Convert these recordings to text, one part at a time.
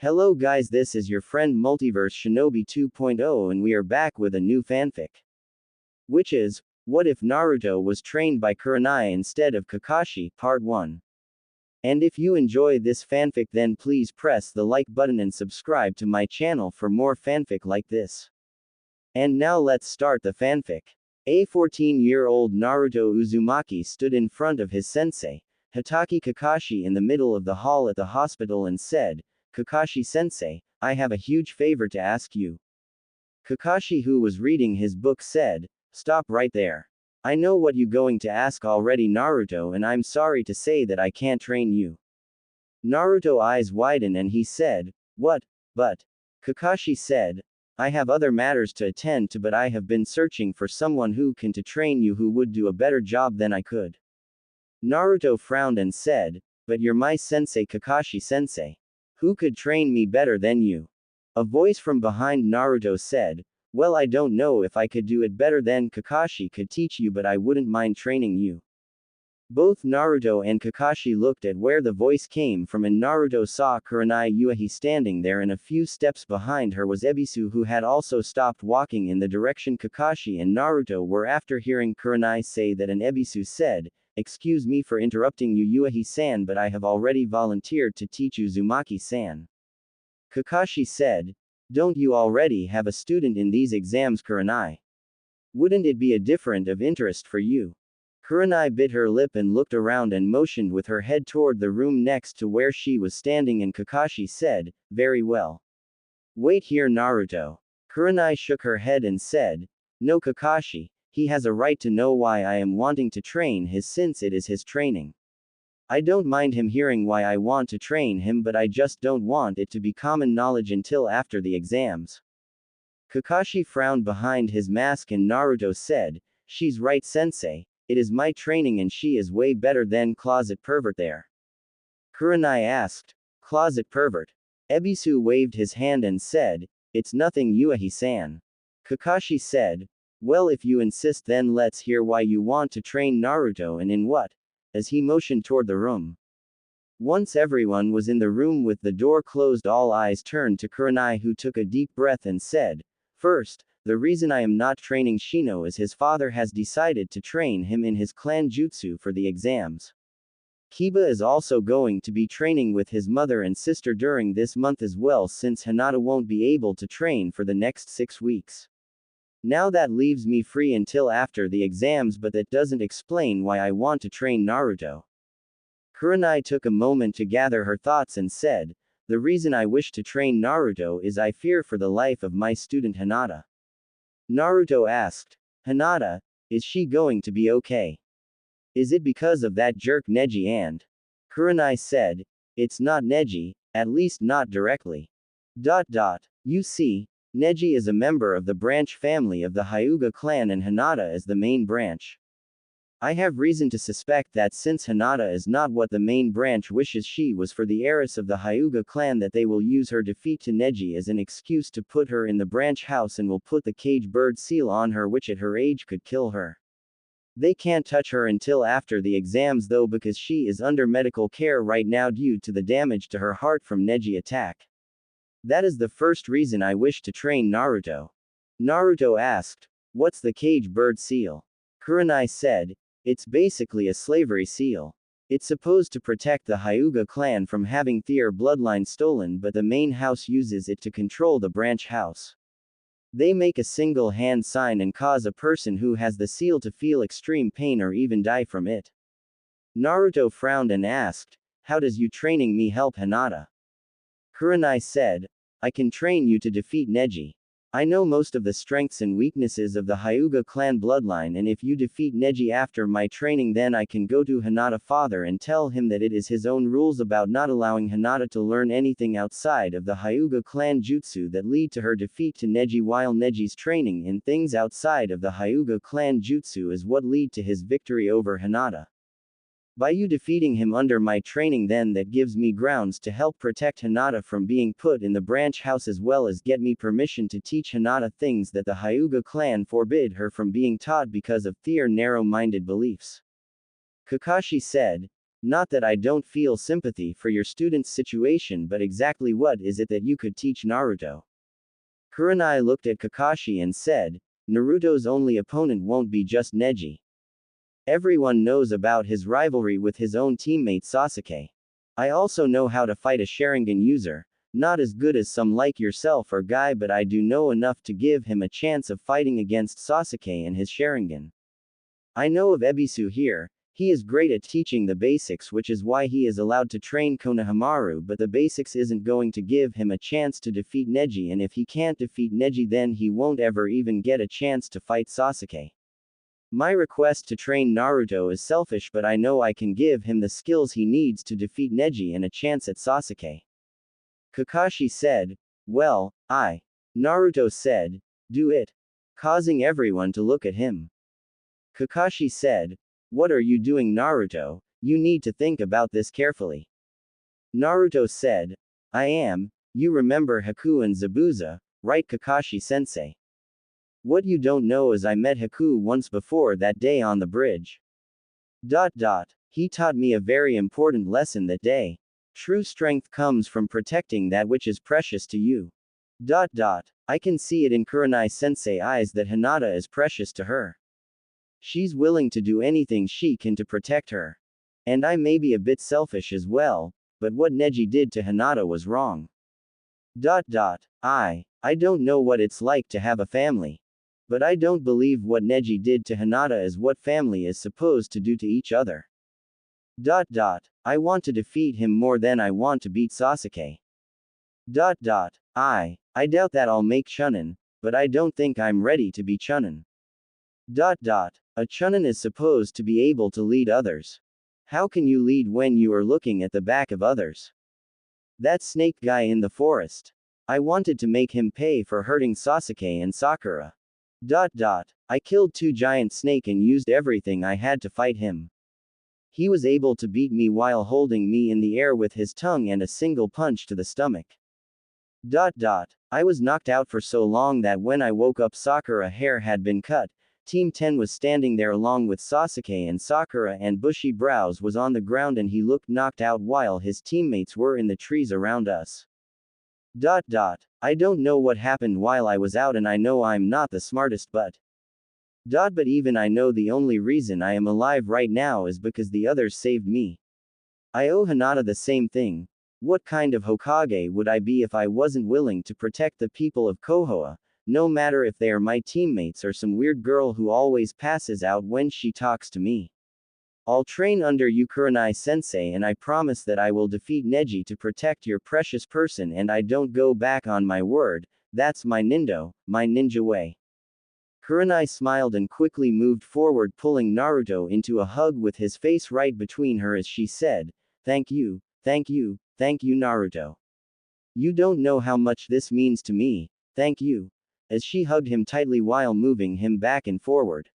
Hello guys, this is your friend Multiverse Shinobi 2.0 and we are back with a new fanfic. Which is, what if Naruto was trained by Kurenai instead of Kakashi, part 1. And if you enjoy this fanfic then please press the like button and subscribe to my channel for more fanfic like this. And now let's start the fanfic. A 14-year-old Naruto Uzumaki stood in front of his sensei, Hitaki Kakashi in the middle of the hall at the hospital and said, Kakashi-sensei, I have a huge favor to ask you. Kakashi, who was reading his book, said, Stop right there. I know what you going to ask already, Naruto, and I'm sorry to say that I can't train you. Naruto eyes widened and he said, What? But. Kakashi said, I have other matters to attend to, but I have been searching for someone who can to train you who would do a better job than I could. Naruto frowned and said, But you're my sensei, Kakashi-sensei. Who could train me better than you? A voice from behind Naruto said, Well, I don't know if I could do it better than Kakashi could teach you, but I wouldn't mind training you. Both Naruto and Kakashi looked at where the voice came from and Naruto saw Kurenai Yuhi standing there, and a few steps behind her was Ebisu, who had also stopped walking in the direction Kakashi and Naruto were. After hearing Kurenai say that, and Ebisu said, Excuse me for interrupting you, Yuhi-san, but I have already volunteered to teach Uzumaki-san. Kakashi said, Don't you already have a student in these exams, Kurenai? Wouldn't it be a different of interest for you? Kurenai bit her lip and looked around and motioned with her head toward the room next to where she was standing, and Kakashi said, Very well. Wait here, Naruto. Kurenai shook her head and said, No, Kakashi. He has a right to know why I am wanting to train his, since it is his training. I don't mind him hearing why I want to train him, but I just don't want it to be common knowledge until after the exams. Kakashi frowned behind his mask and Naruto said, She's right, sensei. It is my training and she is way better than closet pervert there. Kurenai asked, Closet pervert? Ebisu waved his hand and said, It's nothing, Yuhi-san. Kakashi said, Well, if you insist, then let's hear why you want to train Naruto and in what, as he motioned toward the room. Once everyone was in the room with the door closed, all eyes turned to Kurenai, who took a deep breath and said, First, the reason I am not training Shino is his father has decided to train him in his clan jutsu for the exams. Kiba is also going to be training with his mother and sister during this month as well, since Hinata won't be able to train for the next 6 weeks. Now that leaves me free until after the exams, but that doesn't explain why I want to train Naruto. Kurenai took a moment to gather her thoughts and said, The reason I wish to train Naruto is I fear for the life of my student Hinata. Naruto asked, Hinata, is she going to be okay? Is it because of that jerk Neji? And Kurenai said, It's not Neji, at least not directly. You see, Neji is a member of the branch family of the Hyuga clan and Hinata is the main branch. I have reason to suspect that since Hinata is not what the main branch wishes she was for the heiress of the Hyuga clan, that they will use her defeat to Neji as an excuse to put her in the branch house and will put the cage bird seal on her, which at her age could kill her. They can't touch her until after the exams though, because she is under medical care right now due to the damage to her heart from Neji attack. That is the first reason I wish to train Naruto. Naruto asked, What's the cage bird seal? Kurenai said, It's basically a slavery seal. It's supposed to protect the Hyuga clan from having their bloodline stolen, but the main house uses it to control the branch house. They make a single hand sign and cause a person who has the seal to feel extreme pain or even die from it. Naruto frowned and asked, How does you training me help Hinata? Kurenai said, I can train you to defeat Neji. I know most of the strengths and weaknesses of the Hyuga clan bloodline, and if you defeat Neji after my training, then I can go to Hinata father and tell him that it is his own rules about not allowing Hinata to learn anything outside of the Hyuga clan jutsu that lead to her defeat to Neji, while Neji's training in things outside of the Hyuga clan jutsu is what lead to his victory over Hinata. By you defeating him under my training, then that gives me grounds to help protect Hinata from being put in the branch house, as well as get me permission to teach Hinata things that the Hyuga clan forbid her from being taught because of their narrow-minded beliefs. Kakashi said, Not that I don't feel sympathy for your student's situation, but exactly what is it that you could teach Naruto? Kurenai looked at Kakashi and said, Naruto's only opponent won't be just Neji. Everyone knows about his rivalry with his own teammate Sasuke. I also know how to fight a Sharingan user, not as good as some like yourself or Guy, but I do know enough to give him a chance of fighting against Sasuke and his Sharingan. I know of Ebisu here, he is great at teaching the basics, which is why he is allowed to train Konohamaru, but the basics isn't going to give him a chance to defeat Neji, and if he can't defeat Neji then he won't ever even get a chance to fight Sasuke. My request to train Naruto is selfish, but I know I can give him the skills he needs to defeat Neji and a chance at Sasuke. Kakashi said, well, Naruto said, do it. Causing everyone to look at him. Kakashi said, what are you doing, Naruto? You need to think about this carefully. Naruto said, I am. You remember Haku and Zabuza, right, Kakashi-sensei? What you don't know is I met Haku once before that day on the bridge. He taught me a very important lesson that day. True strength comes from protecting that which is precious to you. I can see it in Kurenai-sensei eyes that Hinata is precious to her. She's willing to do anything she can to protect her. And I may be a bit selfish as well, but what Neji did to Hinata was wrong. I don't know what it's like to have a family. But I don't believe what Neji did to Hinata is what family is supposed to do to each other. I want to defeat him more than I want to beat Sasuke. I doubt that I'll make Chunin, but I don't think I'm ready to be Chunin. A Chunin is supposed to be able to lead others. How can you lead when you are looking at the back of others? That snake guy in the forest. I wanted to make him pay for hurting Sasuke and Sakura. I killed 2 giant snake and used everything I had to fight him. He was able to beat me while holding me in the air with his tongue and a single punch to the stomach. I was knocked out for so long that when I woke up Sakura hair had been cut. Team 10 was standing there along with Sasuke and Sakura, and Bushy Brows was on the ground and he looked knocked out while his teammates were in the trees around us. I don't know what happened while I was out, and I know I'm not the smartest, but even I know the only reason I am alive right now is because the others saved me. I owe Hinata the same thing. What kind of Hokage would I be if I wasn't willing to protect the people of Kohoa, no matter if they are my teammates or some weird girl who always passes out when she talks to me? I'll train under you, Kurenai-sensei, and I promise that I will defeat Neji to protect your precious person, and I don't go back on my word. That's my ninja way. Kurenai smiled and quickly moved forward, pulling Naruto into a hug with his face right between her as she said, thank you, Naruto. You don't know how much this means to me, thank you. As she hugged him tightly while moving him back and forward.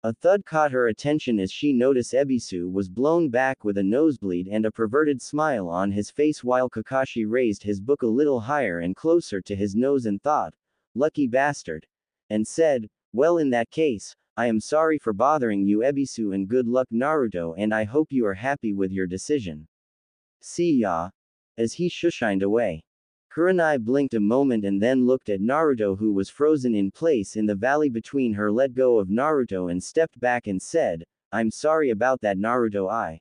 A thud caught her attention as she noticed Ebisu was blown back with a nosebleed and a perverted smile on his face while Kakashi raised his book a little higher and closer to his nose and thought, lucky bastard, and said, well, in that case, I am sorry for bothering you, Ebisu, and good luck, Naruto, and I hope you are happy with your decision. See ya. As he shushined away. Kurenai blinked a moment and then looked at Naruto, who was frozen in place in the valley between her, let go of Naruto and stepped back and said, I'm sorry about that, Naruto.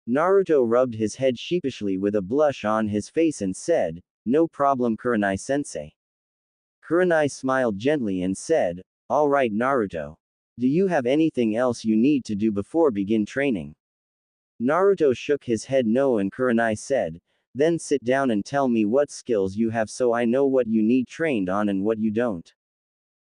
Naruto rubbed his head sheepishly with a blush on his face and said, no problem, Kurenai-sensei. Kurenai smiled gently and said, alright, Naruto. Do you have anything else you need to do before begin training? Naruto shook his head no, and Kurenai said, then sit down and tell me what skills you have so I know what you need trained on and what you don't.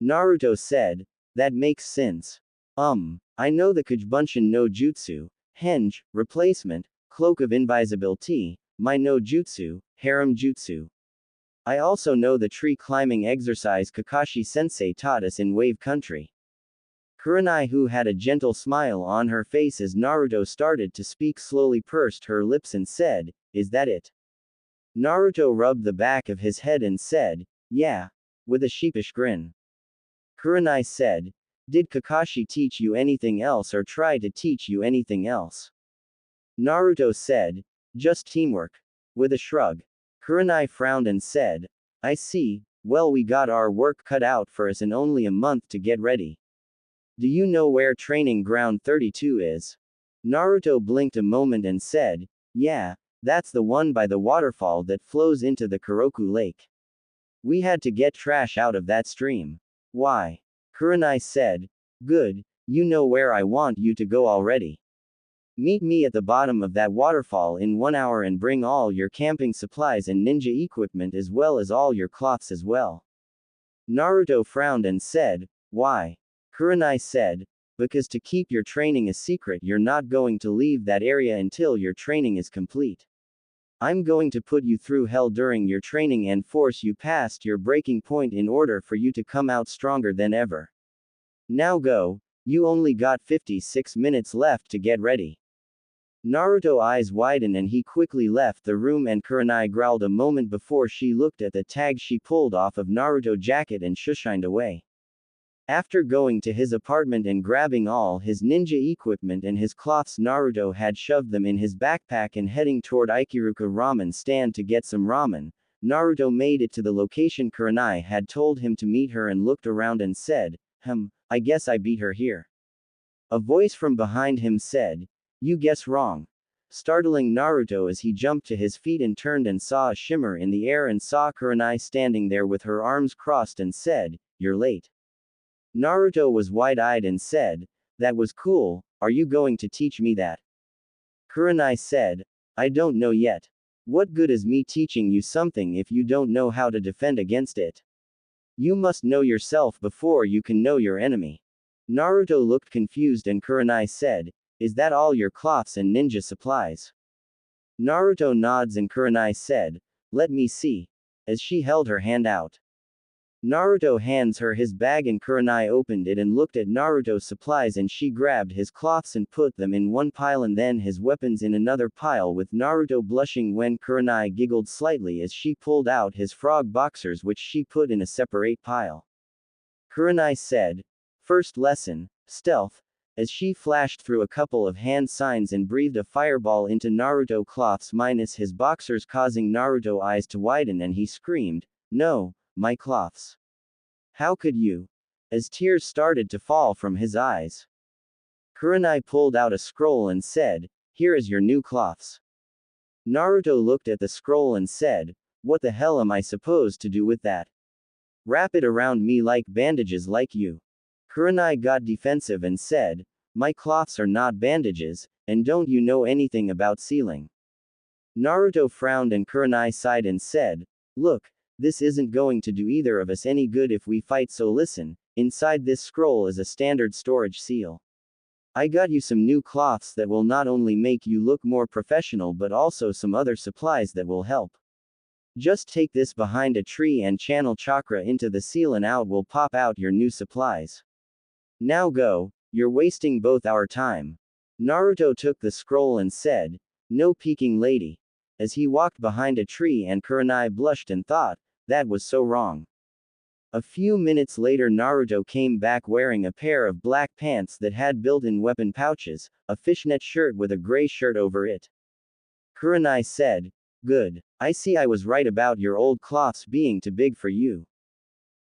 Naruto said, that makes sense. I know the Kujubunshin no Jutsu, Henge, replacement, cloak of invisibility, my no Jutsu, harem jutsu. I also know the tree climbing exercise Kakashi-sensei taught us in Wave Country. Kurenai, who had a gentle smile on her face as Naruto started to speak, slowly pursed her lips and said, is that it? Naruto rubbed the back of his head and said, yeah, with a sheepish grin. Kurenai said, did Kakashi teach you anything else or try to teach you anything else? Naruto said, just teamwork. With a shrug. Kurenai frowned and said, I see, well we got our work cut out for us and only a month to get ready. Do you know where training ground 32 is? Naruto blinked a moment and said, yeah, that's the one by the waterfall that flows into the Kuroku Lake. We had to get trash out of that stream. Why? Kurenai said, good, you know where I want you to go already. Meet me at the bottom of that waterfall in 1 hour and bring all your camping supplies and ninja equipment as well as all your cloths as well. Naruto frowned and said, why? Kurenai said, because to keep your training a secret you're not going to leave that area until your training is complete. I'm going to put you through hell during your training and force you past your breaking point in order for you to come out stronger than ever. Now go, you only got 56 minutes left to get ready. Naruto's eyes widened and he quickly left the room and Kurenai growled a moment before she looked at the tag she pulled off of Naruto's jacket and shushined away. After going to his apartment and grabbing all his ninja equipment and his cloths, Naruto had shoved them in his backpack and heading toward Ikiruka ramen stand to get some ramen. Naruto made it to the location Kurenai had told him to meet her and looked around and said, I guess I beat her here. A voice from behind him said, you guess wrong. Startling Naruto as he jumped to his feet and turned and saw a shimmer in the air and saw Kurenai standing there with her arms crossed and said, you're late. Naruto was wide-eyed and said, that was cool, are you going to teach me that? Kurenai said, I don't know yet. What good is me teaching you something if you don't know how to defend against it? You must know yourself before you can know your enemy. Naruto looked confused and Kurenai said, is that all your cloths and ninja supplies? Naruto nods and Kurenai said, let me see. As she held her hand out. Naruto hands her his bag and Kurenai opened it and looked at Naruto's supplies and she grabbed his cloths and put them in one pile and then his weapons in another pile with Naruto blushing when Kurenai giggled slightly as she pulled out his frog boxers which she put in a separate pile. Kurenai said, first lesson, stealth, as she flashed through a couple of hand signs and breathed a fireball into Naruto's cloths minus his boxers causing Naruto's eyes to widen and he screamed, no, my cloths. How could you? As tears started to fall from his eyes. Kurenai pulled out a scroll and said, here is your new cloths. Naruto looked at the scroll and said, what the hell am I supposed to do with that? Wrap it around me like bandages like you. Kurenai got defensive and said, my cloths are not bandages, and don't you know anything about sealing? Naruto frowned and Kurenai sighed and said, look, this isn't going to do either of us any good if we fight so listen, inside this scroll is a standard storage seal. I got you some new cloths that will not only make you look more professional but also some other supplies that will help. Just take this behind a tree and channel chakra into the seal and out will pop out your new supplies. Now go, you're wasting both our time. Naruto took the scroll and said, no peeking lady. As he walked behind a tree and Kurenai blushed and thought, that was so wrong. A few minutes later Naruto came back wearing a pair of black pants that had built-in weapon pouches, a fishnet shirt with a gray shirt over it. Kurenai said, good. I see I was right about your old cloths being too big for you.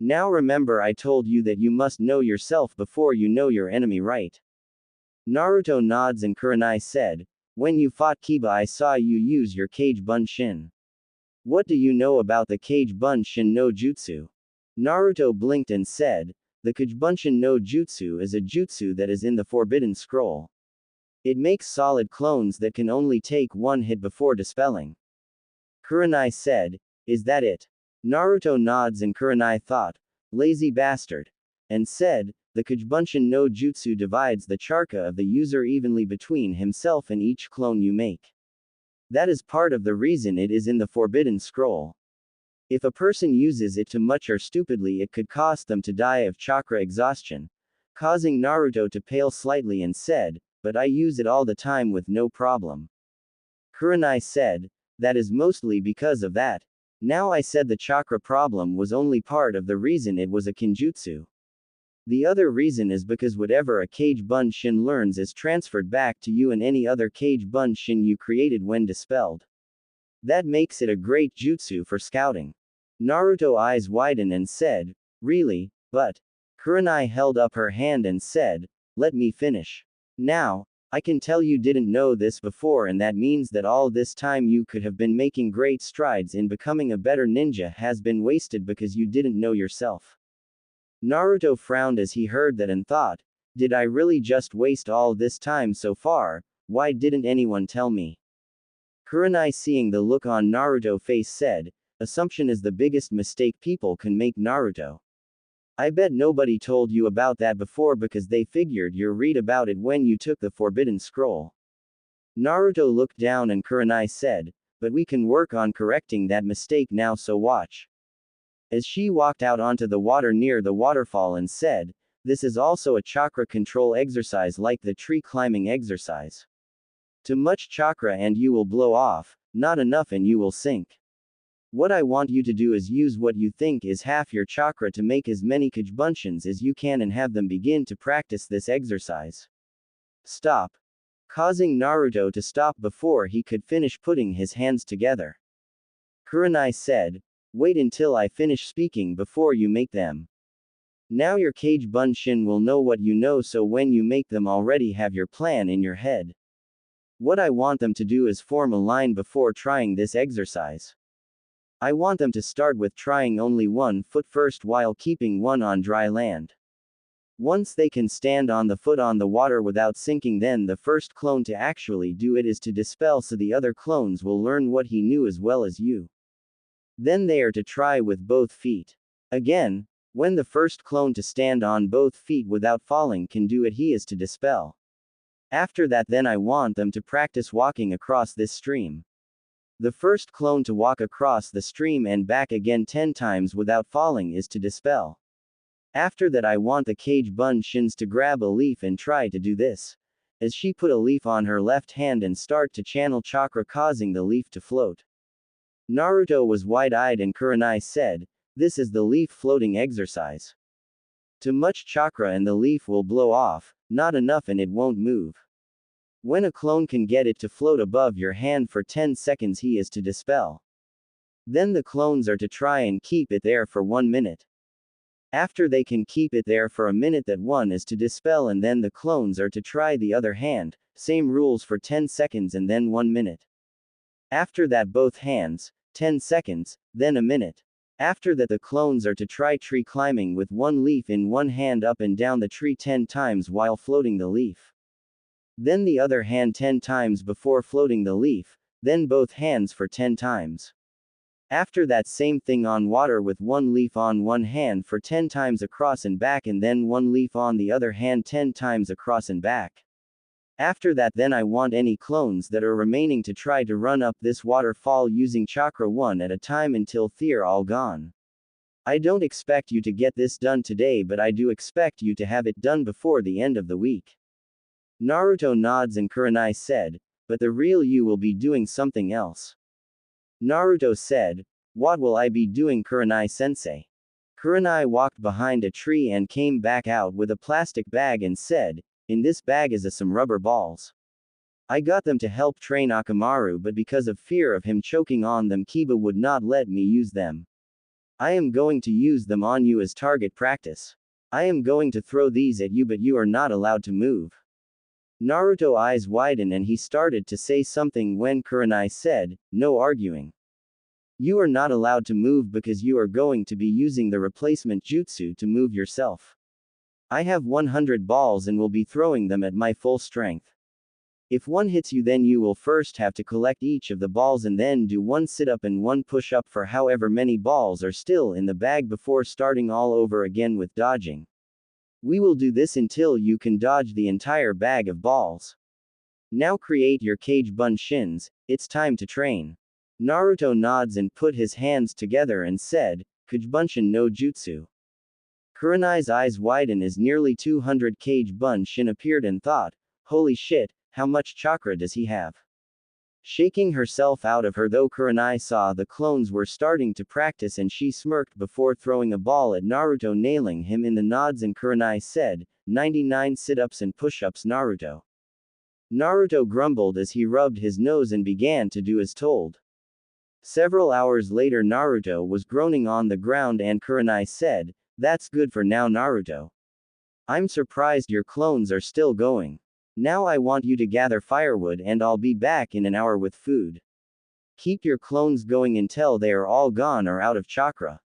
Now remember I told you that you must know yourself before you know your enemy, right? Naruto nods and Kurenai said, when you fought Kiba I saw you use your Kage Bunshin. What do you know about the Kage Bunshin no Jutsu? Naruto blinked and said, the Kage Bunshin no Jutsu is a jutsu that is in the Forbidden Scroll. It makes solid clones that can only take one hit before dispelling. Kurenai said, is that it? Naruto nods and Kurenai thought, lazy bastard. And said, the Kage Bunshin no Jutsu divides the chakra of the user evenly between himself and each clone you make. That is part of the reason it is in the Forbidden Scroll. If a person uses it too much or stupidly it could cost them to die of chakra exhaustion, causing Naruto to pale slightly and said, but I use it all the time with no problem. Kurenai said, that is mostly because of that. Now I said the chakra problem was only part of the reason it was a kinjutsu. The other reason is because whatever a Kage Bunshin learns is transferred back to you and any other Kage Bunshin you created when dispelled. That makes it a great jutsu for scouting. Naruto eyes widen and said, really, but. Kurenai held up her hand and said, let me finish. Now, I can tell you didn't know this before, and that means that all this time you could have been making great strides in becoming a better ninja has been wasted because you didn't know yourself. Naruto frowned as he heard that and thought, did I really just waste all this time so far? Why didn't anyone tell me? Kurenai, seeing the look on Naruto's face, said, assumption is the biggest mistake people can make, Naruto. I bet nobody told you about that before because they figured you'd read about it when you took the Forbidden Scroll. Naruto looked down and Kurenai said, but we can work on correcting that mistake now, so watch. As she walked out onto the water near the waterfall and said, this is also a chakra control exercise like the tree climbing exercise. Too much chakra and you will blow off, not enough and you will sink. What I want you to do is use what you think is half your chakra to make as many Kage Bunshins as you can and have them begin to practice this exercise. Stop. Causing Naruto to stop before he could finish putting his hands together. Kurenai said, wait until I finish speaking before you make them. Now your Kage Bunshin will know what you know, so when you make them already have your plan in your head. What I want them to do is form a line before trying this exercise. I want them to start with trying only one foot first while keeping one on dry land. Once they can stand on the foot on the water without sinking, then the first clone to actually do it is to dispel, so the other clones will learn what he knew as well as you. Then they are to try with both feet. Again, when the first clone to stand on both feet without falling can do it, he is to dispel. After that, then I want them to practice walking across this stream. The first clone to walk across the stream and back again 10 times without falling is to dispel. After that, I want the Kage Bunshins to grab a leaf and try to do this. As she put a leaf on her left hand and start to channel chakra, causing the leaf to float. Naruto was wide-eyed and Kurenai said, this is the leaf floating exercise. Too much chakra and the leaf will blow off, not enough and it won't move. When a clone can get it to float above your hand for 10 seconds, he is to dispel. Then the clones are to try and keep it there for 1 minute. After they can keep it there for a minute, that one is to dispel, and then the clones are to try the other hand, same rules for 10 seconds and then 1 minute. After that, both hands, 10 seconds, then a minute. After that, the clones are to try tree climbing with one leaf in one hand up and down the tree 10 times while floating the leaf. Then the other hand 10 times before floating the leaf, then both hands for 10 times. After that, same thing on water with one leaf on one hand for 10 times across and back, and then one leaf on the other hand 10 times across and back. After that, then I want any clones that are remaining to try to run up this waterfall using chakra one at a time until they're all gone. I don't expect you to get this done today, but I do expect you to have it done before the end of the week. Naruto nods and Kurenai said, but the real you will be doing something else. Naruto said, what will I be doing, Kurenai-sensei? Kurenai walked behind a tree and came back out with a plastic bag and said, in this bag is some rubber balls. I got them to help train Akamaru, but because of fear of him choking on them, Kiba would not let me use them. I am going to use them on you as target practice. I am going to throw these at you, but you are not allowed to move. Naruto's eyes widened and he started to say something when Kurenai said, no arguing. You are not allowed to move because you are going to be using the replacement jutsu to move yourself. I have 100 balls and will be throwing them at my full strength. If one hits you, then you will first have to collect each of the balls and then do one sit-up and one push-up for however many balls are still in the bag before starting all over again with dodging. We will do this until you can dodge the entire bag of balls. Now create your Kage Bunshins, it's time to train. Naruto nods and put his hands together and said, Kage Bunshin no Jutsu. Kurenai's eyes widened as nearly 200 Kage Bunshin appeared and thought, holy shit, how much chakra does he have? Shaking herself out of her though Kurenai saw the clones were starting to practice and she smirked before throwing a ball at Naruto nailing him in the nods and Kurenai said, 99 sit-ups and push-ups Naruto. Naruto grumbled as he rubbed his nose and began to do as told. Several hours later Naruto was groaning on the ground and Kurenai said, that's good for now Naruto. I'm surprised your clones are still going. Now I want you to gather firewood and I'll be back in an hour with food. Keep your clones going until they are all gone or out of chakra.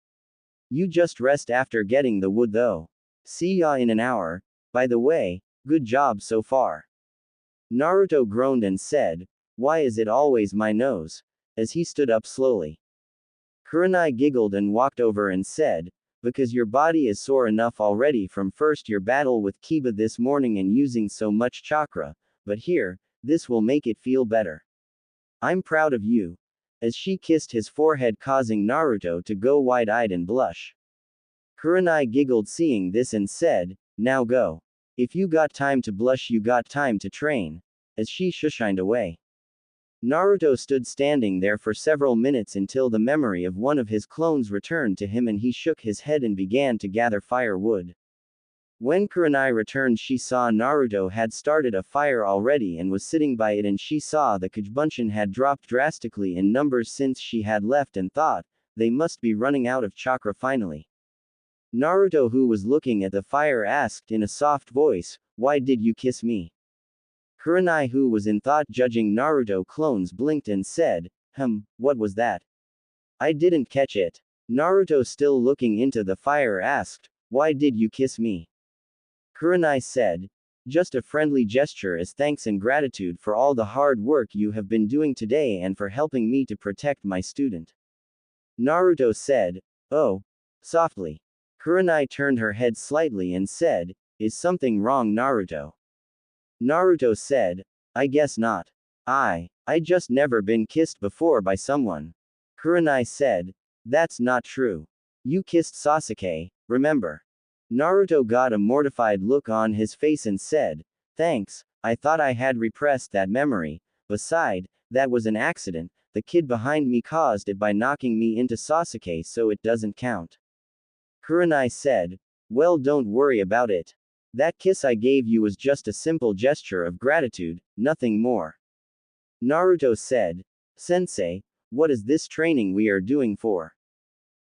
You just rest after getting the wood though. See ya in an hour. By the way, good job so far. Naruto groaned and said, why is it always my nose? As he stood up slowly. Kurenai giggled and walked over and said, because your body is sore enough already from first your battle with Kiba this morning and using so much chakra, but here, this will make it feel better. I'm proud of you. As she kissed his forehead causing Naruto to go wide-eyed and blush. Kurenai giggled seeing this and said, now go. If you got time to blush you got time to train. As she shushined away. Naruto stood standing there for several minutes until the memory of one of his clones returned to him and he shook his head and began to gather firewood. When Kurenai returned she saw Naruto had started a fire already and was sitting by it and she saw the Kujubunshin had dropped drastically in numbers since she had left and thought, they must be running out of chakra finally. Naruto who was looking at the fire asked in a soft voice, why did you kiss me? Kurenai who was in thought judging Naruto clones blinked and said, what was that? I didn't catch it. Naruto still looking into the fire asked, why did you kiss me? Kurenai said, just a friendly gesture as thanks and gratitude for all the hard work you have been doing today and for helping me to protect my student. Naruto said, oh. Softly. Kurenai turned her head slightly and said, is something wrong Naruto? Naruto said, I guess not. I just never been kissed before by someone. Kurenai said, that's not true. You kissed Sasuke, remember? Naruto got a mortified look on his face and said, thanks, I thought I had repressed that memory, beside, that was an accident, the kid behind me caused it by knocking me into Sasuke so it doesn't count. Kurenai said, well don't worry about it. That kiss I gave you was just a simple gesture of gratitude, nothing more. Naruto said, Sensei, what is this training we are doing for?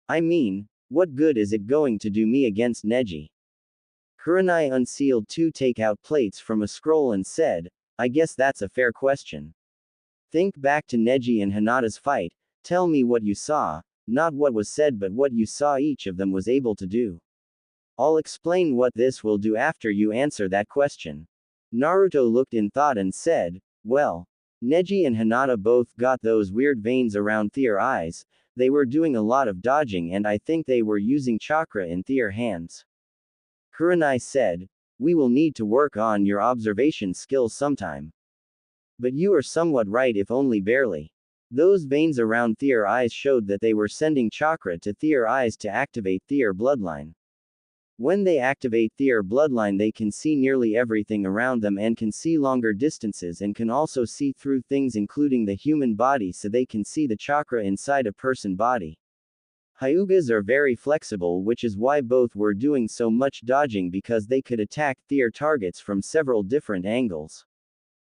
I mean, what good is it going to do me against Neji? Kurenai unsealed 2 takeout plates from a scroll and said, I guess that's a fair question. Think back to Neji and Hinata's fight, tell me what you saw, not what was said but what you saw each of them was able to do. I'll explain what this will do after you answer that question. Naruto looked in thought and said, well, Neji and Hinata both got those weird veins around their eyes, they were doing a lot of dodging and I think they were using chakra in their hands. Kurenai said, we will need to work on your observation skills sometime. But you are somewhat right if only barely. Those veins around their eyes showed that they were sending chakra to their eyes to activate their bloodline. When they activate their bloodline they can see nearly everything around them and can see longer distances and can also see through things including the human body so they can see the chakra inside a person body. Hyugas are very flexible which is why both were doing so much dodging because they could attack their targets from several different angles.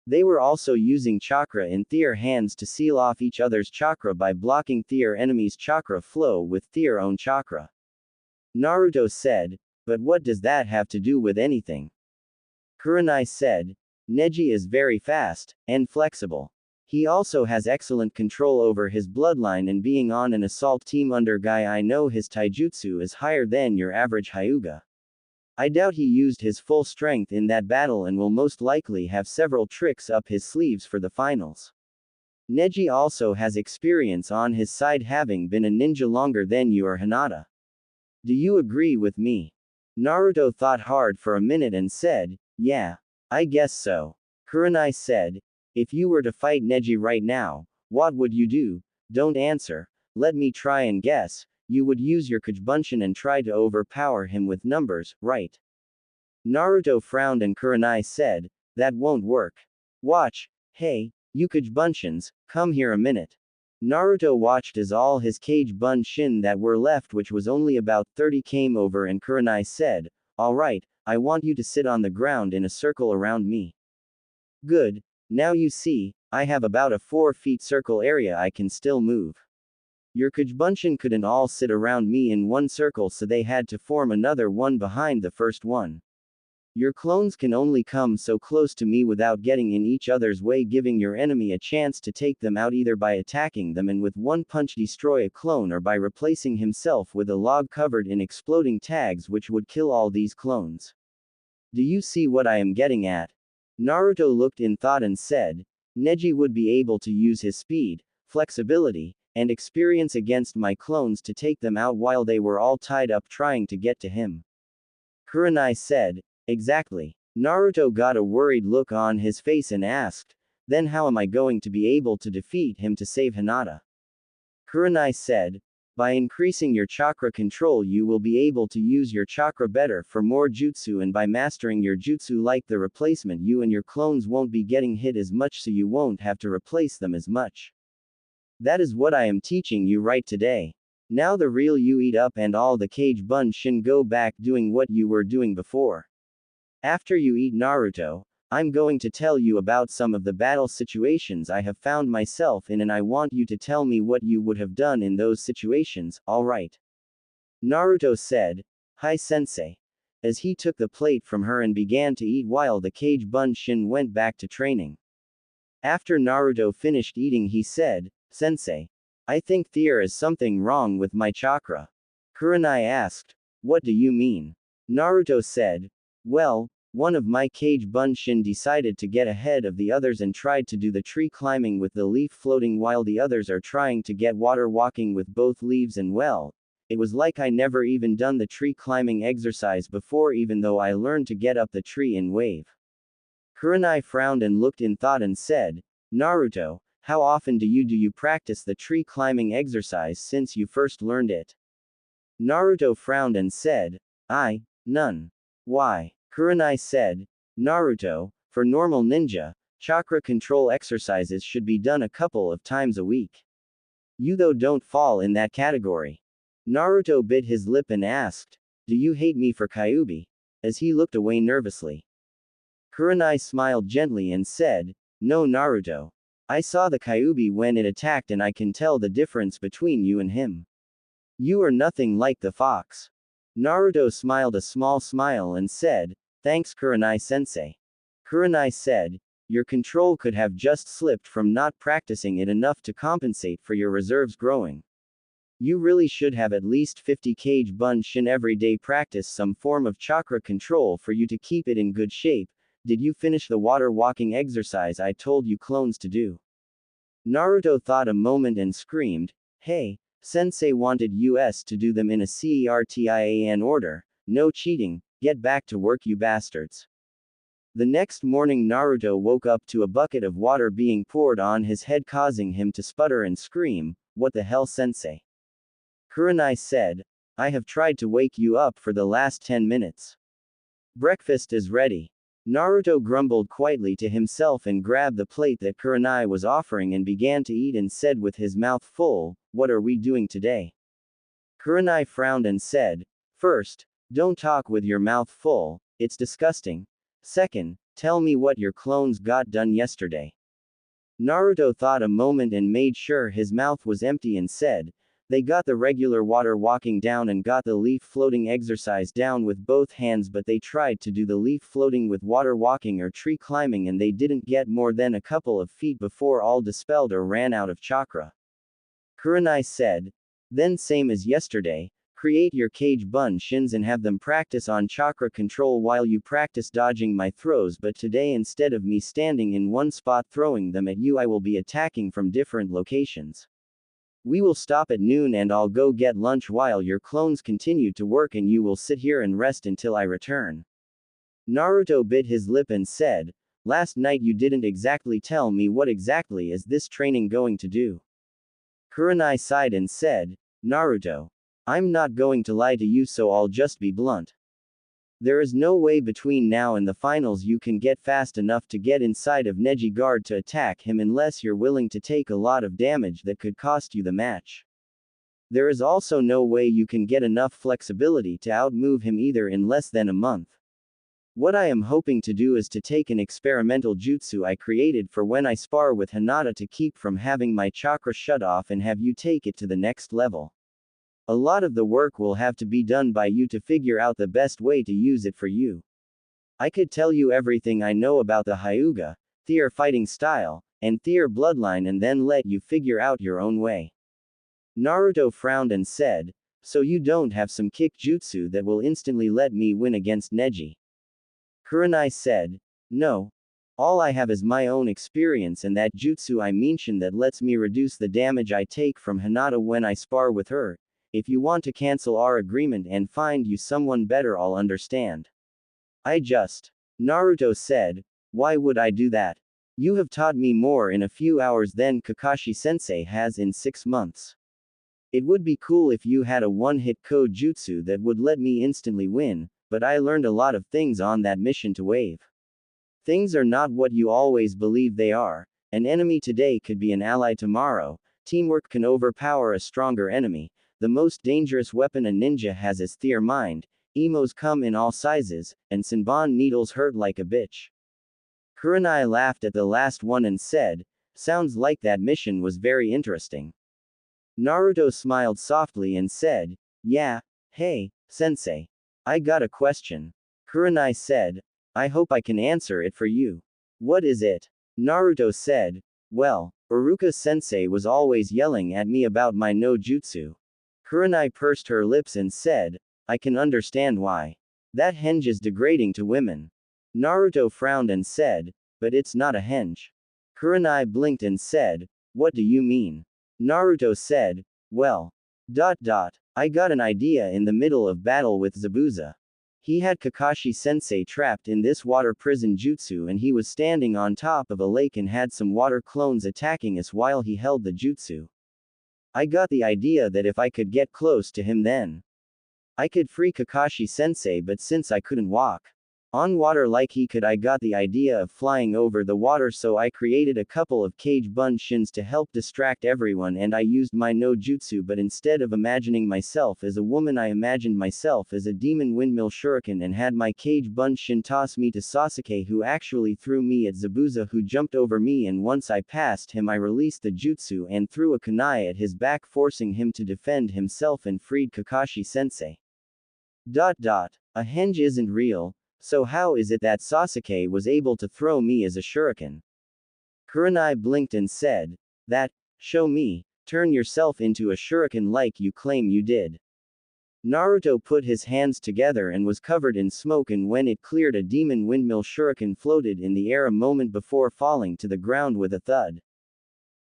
They were also using chakra in their hands to seal off each other's chakra by blocking their enemy's chakra flow with their own chakra. Naruto said, but what does that have to do with anything? Kurenai said, Neji is very fast, and flexible. He also has excellent control over his bloodline and being on an assault team under Guy I know his taijutsu is higher than your average Hyuga. I doubt he used his full strength in that battle and will most likely have several tricks up his sleeves for the finals. Neji also has experience on his side having been a ninja longer than you or Hinata. Do you agree with me? Naruto thought hard for a minute and said, yeah, I guess so. Kurenai said, if you were to fight Neji right now, what would you do? Don't answer, let me try and guess, you would use your Kujubunshin and try to overpower him with numbers, right? Naruto frowned and Kurenai said, that won't work. Watch, hey, you Kujubunshins, Come here a minute. Naruto watched as all his Kage Bunshin that were left, which was only about 30, came over, and Kurenai said, "Alright, I want you to sit on the ground in a circle around me." "Good. Now you see, I have about a 4 feet circle area I can still move. Your Kajbunshin couldn't all sit around me in one circle, so they had to form another one behind the first one. Your clones can only come so close to me without getting in each other's way, giving your enemy a chance to take them out either by attacking them and with one punch destroy a clone, or by replacing himself with a log covered in exploding tags which would kill all these clones. Do you see what I am getting at?" Naruto looked in thought and said, "Neji would be able to use his speed, flexibility, and experience against my clones to take them out while they were all tied up trying to get to him." Kurenai said, "Exactly." Naruto got a worried look on his face and asked, "Then how am I going to be able to defeat him to save Hinata?" Kurenai said, "By increasing your chakra control you will be able to use your chakra better for more jutsu, and by mastering your jutsu like the replacement, you and your clones won't be getting hit as much, so you won't have to replace them as much. That is what I am teaching you right today. Now the real you eat up and all the Kage Bunshin go back doing what you were doing before. After you eat Naruto, I'm going to tell you about some of the battle situations I have found myself in, and I want you to tell me what you would have done in those situations, alright?" Naruto said, "Hi sensei," as he took the plate from her and began to eat while the Kage Bunshin went back to training. After Naruto finished eating, he said, "Sensei, I think there is something wrong with my chakra." Kurenai asked, "What do you mean?" Naruto said, "Well, one of my Kage Bunshin decided to get ahead of the others and tried to do the tree climbing with the leaf floating while the others are trying to get water walking with both leaves, and well, it was like I never even done the tree climbing exercise before, even though I learned to get up the tree in wave." Kurenai frowned and looked in thought and said, "Naruto, how often do you practice the tree climbing exercise since you first learned it?" Naruto frowned and said, "None." "Why?" Kurenai said, "Naruto, for normal ninja, chakra control exercises should be done a couple of times a week. You though don't fall in that category." Naruto bit his lip and asked, "Do you hate me for Kyuubi?" as he looked away nervously. Kurenai smiled gently and said, "No Naruto. I saw the Kyuubi when it attacked, and I can tell the difference between you and him. You are nothing like the fox." Naruto smiled a small smile and said, "Thanks Kurenai sensei." Kurenai said, "Your control could have just slipped from not practicing it enough to compensate for your reserves growing. You really should have at least 50 Kage Bunshin every day, practice some form of chakra control for you to keep it in good shape. Did you finish the water walking exercise I told you clones to do?" Naruto thought a moment and screamed, "Hey, sensei wanted us to do them in a CERTIAN order, no cheating, get back to work you bastards." The next morning Naruto woke up to a bucket of water being poured on his head, causing him to sputter and scream, "What the hell sensei?" Kurenai said, "I have tried to wake you up for the last 10 minutes. Breakfast is ready." Naruto grumbled quietly to himself and grabbed the plate that Kurenai was offering and began to eat and said with his mouth full, "What are we doing today?" Kurenai frowned and said, "First, don't talk with your mouth full, it's disgusting. Second, tell me what your clones got done yesterday." Naruto thought a moment and made sure his mouth was empty and said, "They got the regular water walking down and got the leaf floating exercise down with both hands, but they tried to do the leaf floating with water walking or tree climbing and they didn't get more than a couple of feet before all dispelled or ran out of chakra." Kurenai said, "Then same as yesterday, create your Kage Bunshins and have them practice on chakra control while you practice dodging my throws, but today instead of me standing in one spot throwing them at you I will be attacking from different locations. We will stop at noon and I'll go get lunch while your clones continue to work and you will sit here and rest until I return." Naruto bit his lip and said, "Last night you didn't exactly tell me what exactly is this training going to do." Kurenai sighed and said, "Naruto, I'm not going to lie to you, so I'll just be blunt. There is no way between now and the finals you can get fast enough to get inside of Neji guard to attack him unless you're willing to take a lot of damage that could cost you the match. There is also no way you can get enough flexibility to outmove him either in less than a month. What I am hoping to do is to take an experimental jutsu I created for when I spar with Hinata to keep from having my chakra shut off and have you take it to the next level. A lot of the work will have to be done by you to figure out the best way to use it for you. I could tell you everything I know about the Hyuga, Thier fighting style, and Thier bloodline and then let you figure out your own way. Naruto frowned and said, so you don't have some kick jutsu that will instantly let me win against Neji? Kurenai said, no. All I have is my own experience and that jutsu I mentioned that lets me reduce the damage I take from Hinata when I spar with her. If you want to cancel our agreement and find you someone better, I'll understand. Naruto said, why would I do that? You have taught me more in a few hours than Kakashi-sensei has in 6 months. It would be cool if you had a one-hit code jutsu that would let me instantly win, but I learned a lot of things on that mission to Wave. Things are not what you always believe they are. An enemy today could be an ally tomorrow. Teamwork can overpower a stronger enemy. The most dangerous weapon a ninja has is Thier mind. Emos come in all sizes, and Senbon needles hurt like a bitch. Kurenai laughed at the last one and said, sounds like that mission was very interesting. Naruto smiled softly and said, yeah, hey, sensei. I got a question. Kurenai said, I hope I can answer it for you. What is it? Naruto said, well, Iruka-sensei was always yelling at me about my no jutsu. Kurenai pursed her lips and said, I can understand why. That henge is degrading to women. Naruto frowned and said, but it's not a henge. Kurenai blinked and said, what do you mean? Naruto said, well. I got an idea in the middle of battle with Zabuza. He had Kakashi-sensei trapped in this water prison jutsu and he was standing on top of a lake and had some water clones attacking us while he held the jutsu. I got the idea that if I could get close to him then I could free Kakashi-sensei, but since I couldn't walk on water like he could, I got the idea of flying over the water, so I created a couple of cage bunshins to help distract everyone and I used my no jutsu, but instead of imagining myself as a woman I imagined myself as a demon windmill shuriken and had my cage bunshin toss me to Sasuke, who actually threw me at Zabuza, who jumped over me, and once I passed him I released the jutsu and threw a kunai at his back, forcing him to defend himself and freed Kakashi-sensei. A henge isn't real. So how is it that Sasuke was able to throw me as a shuriken? Kurenai blinked and said, that, show me, turn yourself into a shuriken like you claim you did. Naruto put his hands together and was covered in smoke, and when it cleared, a demon windmill shuriken floated in the air a moment before falling to the ground with a thud.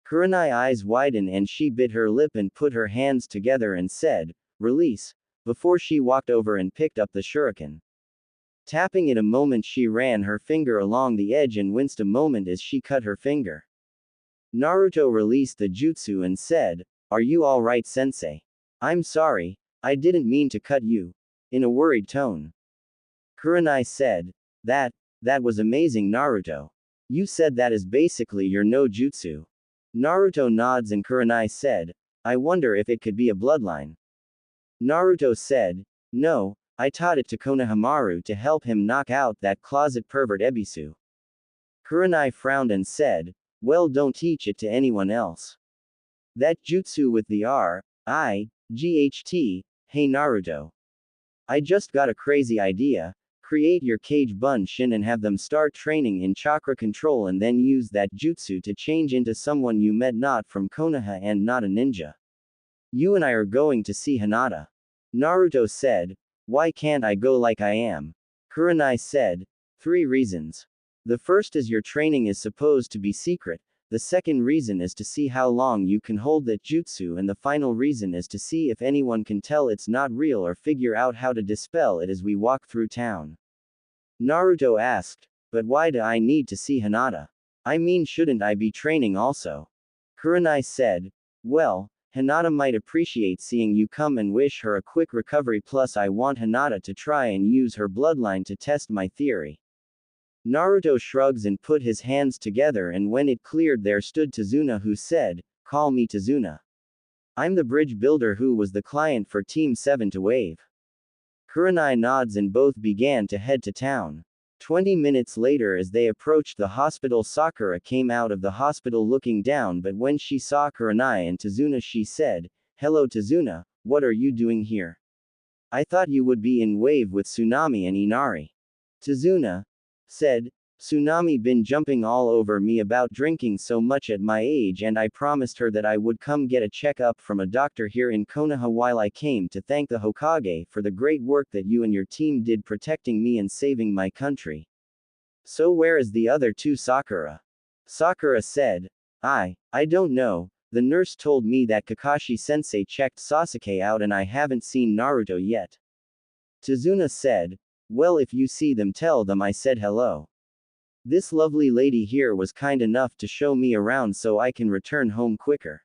Kurenai's eyes widened and she bit her lip and put her hands together and said, release, before she walked over and picked up the shuriken. Tapping it a moment, she ran her finger along the edge and winced a moment as she cut her finger. Naruto released the jutsu and said, are you alright, sensei? I'm sorry, I didn't mean to cut you. In a worried tone. Kurenai said, that was amazing, Naruto. You said that is basically your no jutsu. Naruto nods and Kurenai said, I wonder if it could be a bloodline. Naruto said, no. I taught it to Konohamaru to help him knock out that closet pervert Ebisu. Kurenai frowned and said, well, don't teach it to anyone else. That jutsu with the GHT, hey Naruto. I just got a crazy idea. Create your cage bunshin and have them start training in chakra control and then use that jutsu to change into someone you met not from Konoha and not a ninja. You and I are going to see Hinata. Naruto said, why can't I go like I am? Kurenai said, 3 reasons. The first is your training is supposed to be secret, the second reason is to see how long you can hold that jutsu, and the final reason is to see if anyone can tell it's not real or figure out how to dispel it as we walk through town. Naruto asked, but why do I need to see Hinata? I mean, shouldn't I be training also? Kurenai said, well, Hinata might appreciate seeing you come and wish her a quick recovery, plus I want Hinata to try and use her bloodline to test my theory. Naruto shrugs and put his hands together, and when it cleared there stood Tazuna, who said, "Call me Tazuna. I'm the bridge builder who was the client for Team 7 to wave." Kurenai nods and both began to head to town. 20 minutes later, as they approached the hospital, Sakura came out of the hospital looking down, but when she saw Kurenai and Tazuna she said, "Hello Tazuna, what are you doing here? I thought you would be in wave with Tsunami and Inari." Tazuna said, "Tsunami been jumping all over me about drinking so much at my age, and I promised her that I would come get a checkup from a doctor here in Konoha while I came to thank the Hokage for the great work that you and your team did protecting me and saving my country. So where is the other two, Sakura?" Sakura said, I don't know. The nurse told me that Kakashi-sensei checked Sasuke out and I haven't seen Naruto yet." Tazuna said, "Well, if you see them, tell them I said hello. This lovely lady here was kind enough to show me around so I can return home quicker.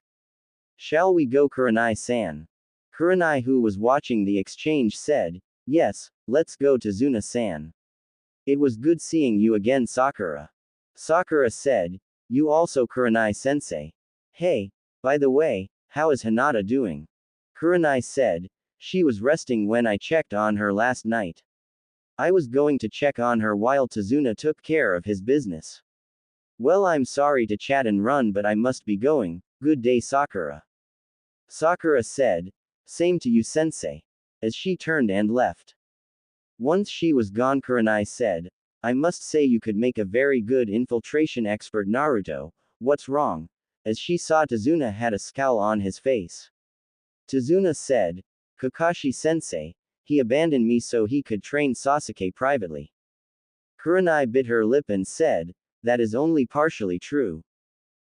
Shall we go, Kurenai-san?" Kurenai, who was watching the exchange, said, "Yes, let's go, Tazuna-san. It was good seeing you again, Sakura." Sakura said, "You also, Kurenai-sensei. Hey, by the way, how is Hinata doing?" Kurenai said, "She was resting when I checked on her last night. I was going to check on her while Tazuna took care of his business. Well, I'm sorry to chat and run, but I must be going. Good day, Sakura." Sakura said, "Same to you, sensei," as she turned and left. Once she was gone, Kurenai said, "I must say you could make a very good infiltration expert, Naruto. What's wrong?" as she saw Tazuna had a scowl on his face. Tazuna said, "Kakashi-sensei, he abandoned me so he could train Sasuke privately." Kurenai bit her lip and said, "That is only partially true.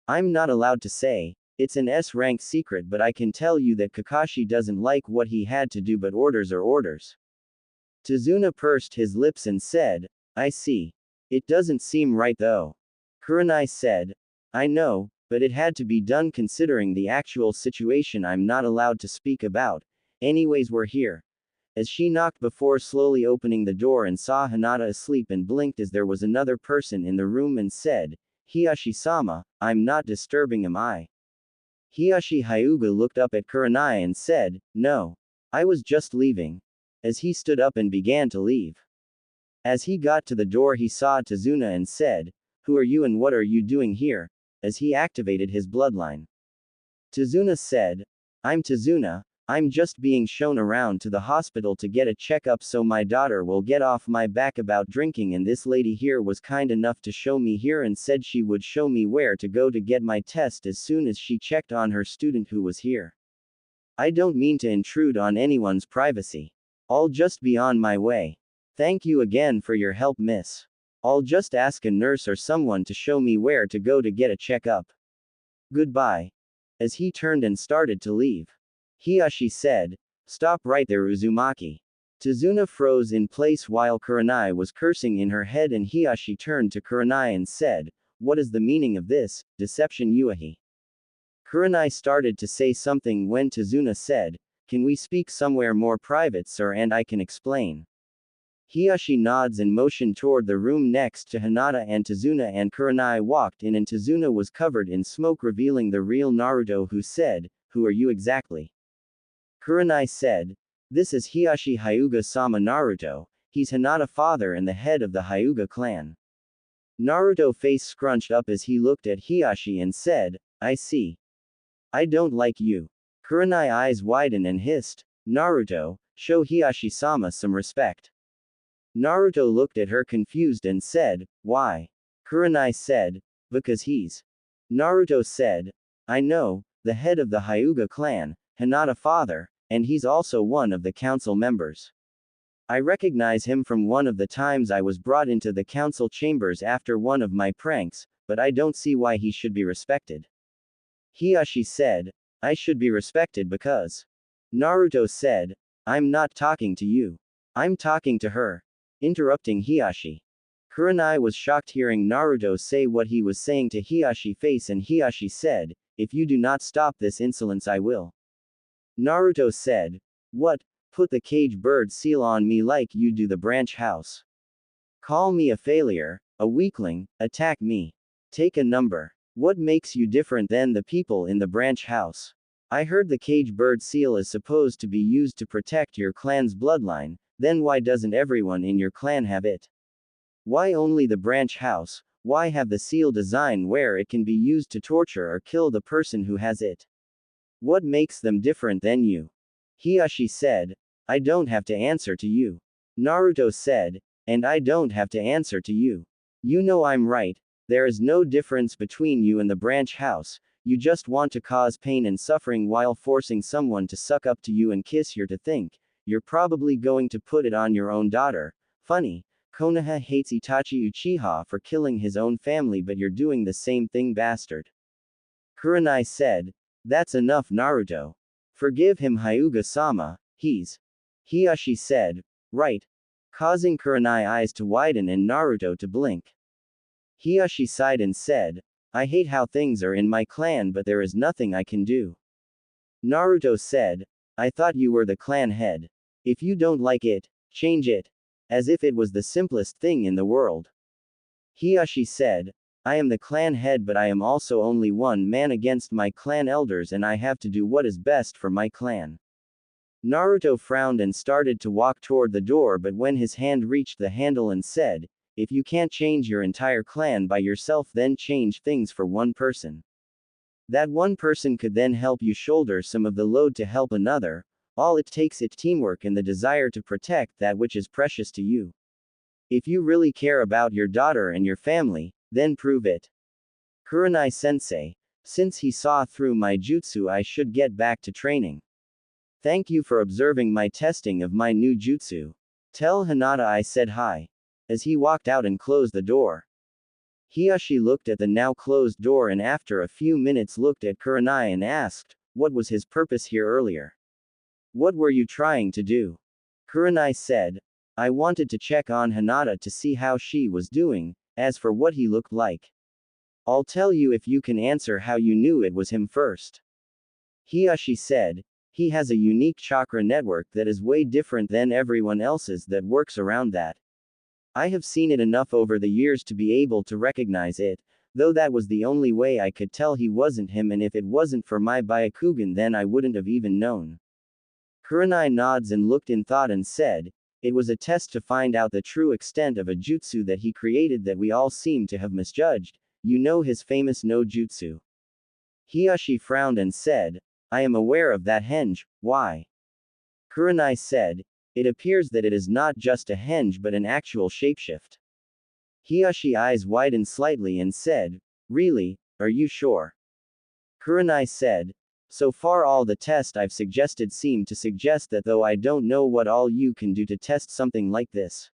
I'm not allowed to say. It's an S-rank secret, but I can tell you that Kakashi doesn't like what he had to do, but orders are orders." Tazuna pursed his lips and said, "I see. It doesn't seem right though." Kurenai said, "I know, but it had to be done considering the actual situation I'm not allowed to speak about. Anyways, we're here." As she knocked before slowly opening the door and saw Hinata asleep and blinked as there was another person in the room and said, "Hiyashi-sama, I'm not disturbing, am I?" Hiyashi Hyuga looked up at Kurenai and said, "No. I was just leaving." As he stood up and began to leave. As he got to the door he saw Tazuna and said, "Who are you and what are you doing here?" as he activated his bloodline. Tazuna said, "I'm Tazuna. I'm just being shown around to the hospital to get a checkup so my daughter will get off my back about drinking, and this lady here was kind enough to show me here and said she would show me where to go to get my test as soon as she checked on her student who was here. I don't mean to intrude on anyone's privacy. I'll just be on my way. Thank you again for your help, miss. I'll just ask a nurse or someone to show me where to go to get a checkup. Goodbye." As he turned and started to leave, Hiyashi said, "Stop right there, Uzumaki." Tazuna froze in place while Kurenai was cursing in her head, and Hiyashi turned to Kurenai and said, "What is the meaning of this, deception, Yuahi?" Kurenai started to say something when Tazuna said, "Can we speak somewhere more private, sir, and I can explain?" Hiyashi nods and motioned toward the room next to Hinata and Tazuna, and Kurenai walked in and Tazuna was covered in smoke, revealing the real Naruto, who said, "Who are you exactly?" Kurenai said, "This is Hiyashi Hyuga-sama Naruto. He's Hinata father and the head of the Hyuga clan." Naruto face scrunched up as he looked at Hiyashi and said, "I see. I don't like you." Kurenai eyes widened and hissed, "Naruto, show Hiyashi-sama some respect." Naruto looked at her confused and said, "Why?" Kurenai said, "Because he's." Naruto said, "I know, the head of the Hyuga clan, Hinata father, and he's also one of the council members. I recognize him from one of the times I was brought into the council chambers after one of my pranks, but I don't see why he should be respected." Hiyashi said, "I should be respected because." Naruto said, "I'm not talking to you. I'm talking to her." Interrupting Hiyashi. Kurenai was shocked hearing Naruto say what he was saying to Hiyashi face, and Hiyashi said, if you do not stop this insolence I will. Naruto said, what? Put the cage bird seal on me like you do the branch house. Call me a failure, a weakling, attack me. Take a number. What makes you different than the people in the branch house? I heard the cage bird seal is supposed to be used to protect your clan's bloodline, then why doesn't everyone in your clan have it? Why only the branch house? Why have the seal design where it can be used to torture or kill the person who has it? What makes them different than you? Hiashi said, I don't have to answer to you. Naruto said, and I don't have to answer to you. You know I'm right, there is no difference between you and the branch house, you just want to cause pain and suffering while forcing someone to suck up to you and kiss you to think, you're probably going to put it on your own daughter. Funny, Konoha hates Itachi Uchiha for killing his own family but you're doing the same thing bastard. Kurenai said, that's enough Naruto. Forgive him Hyuga-sama, Hiashi said, right. Causing Kurenai eyes to widen and Naruto to blink. Hiashi sighed and said, I hate how things are in my clan but there is nothing I can do. Naruto said, I thought you were the clan head. If you don't like it, change it. As if it was the simplest thing in the world. Hiashi said, I am the clan head but I am also only one man against my clan elders and I have to do what is best for my clan. Naruto frowned and started to walk toward the door but when his hand reached the handle and said, if you can't change your entire clan by yourself then change things for one person. That one person could then help you shoulder some of the load to help another, all it takes is teamwork and the desire to protect that which is precious to you. If you really care about your daughter and your family, then prove it. Kurenai sensei, since he saw through my jutsu I should get back to training. Thank you for observing my testing of my new jutsu. Tell Hinata I said hi. As he walked out and closed the door. Hiashi looked at the now closed door and after a few minutes looked at Kurenai and asked, what was his purpose here earlier? What were you trying to do? Kurenai said, I wanted to check on Hinata to see how she was doing, as for what he looked like. I'll tell you if you can answer how you knew it was him first. Hiashi said, he has a unique chakra network that is way different than everyone else's that works around that. I have seen it enough over the years to be able to recognize it, though that was the only way I could tell he wasn't him and if it wasn't for my Byakugan then I wouldn't have even known. Kurenai nods and looked in thought and said, it was a test to find out the true extent of a jutsu that he created that we all seem to have misjudged, you know his famous no jutsu. Hiashi frowned and said, I am aware of that henge, why? Kurenai said, it appears that it is not just a henge but an actual shapeshift. Hiashi eyes widened slightly and said, really, are you sure? Kurenai said, so far all the tests I've suggested seem to suggest that though I don't know what all you can do to test something like this.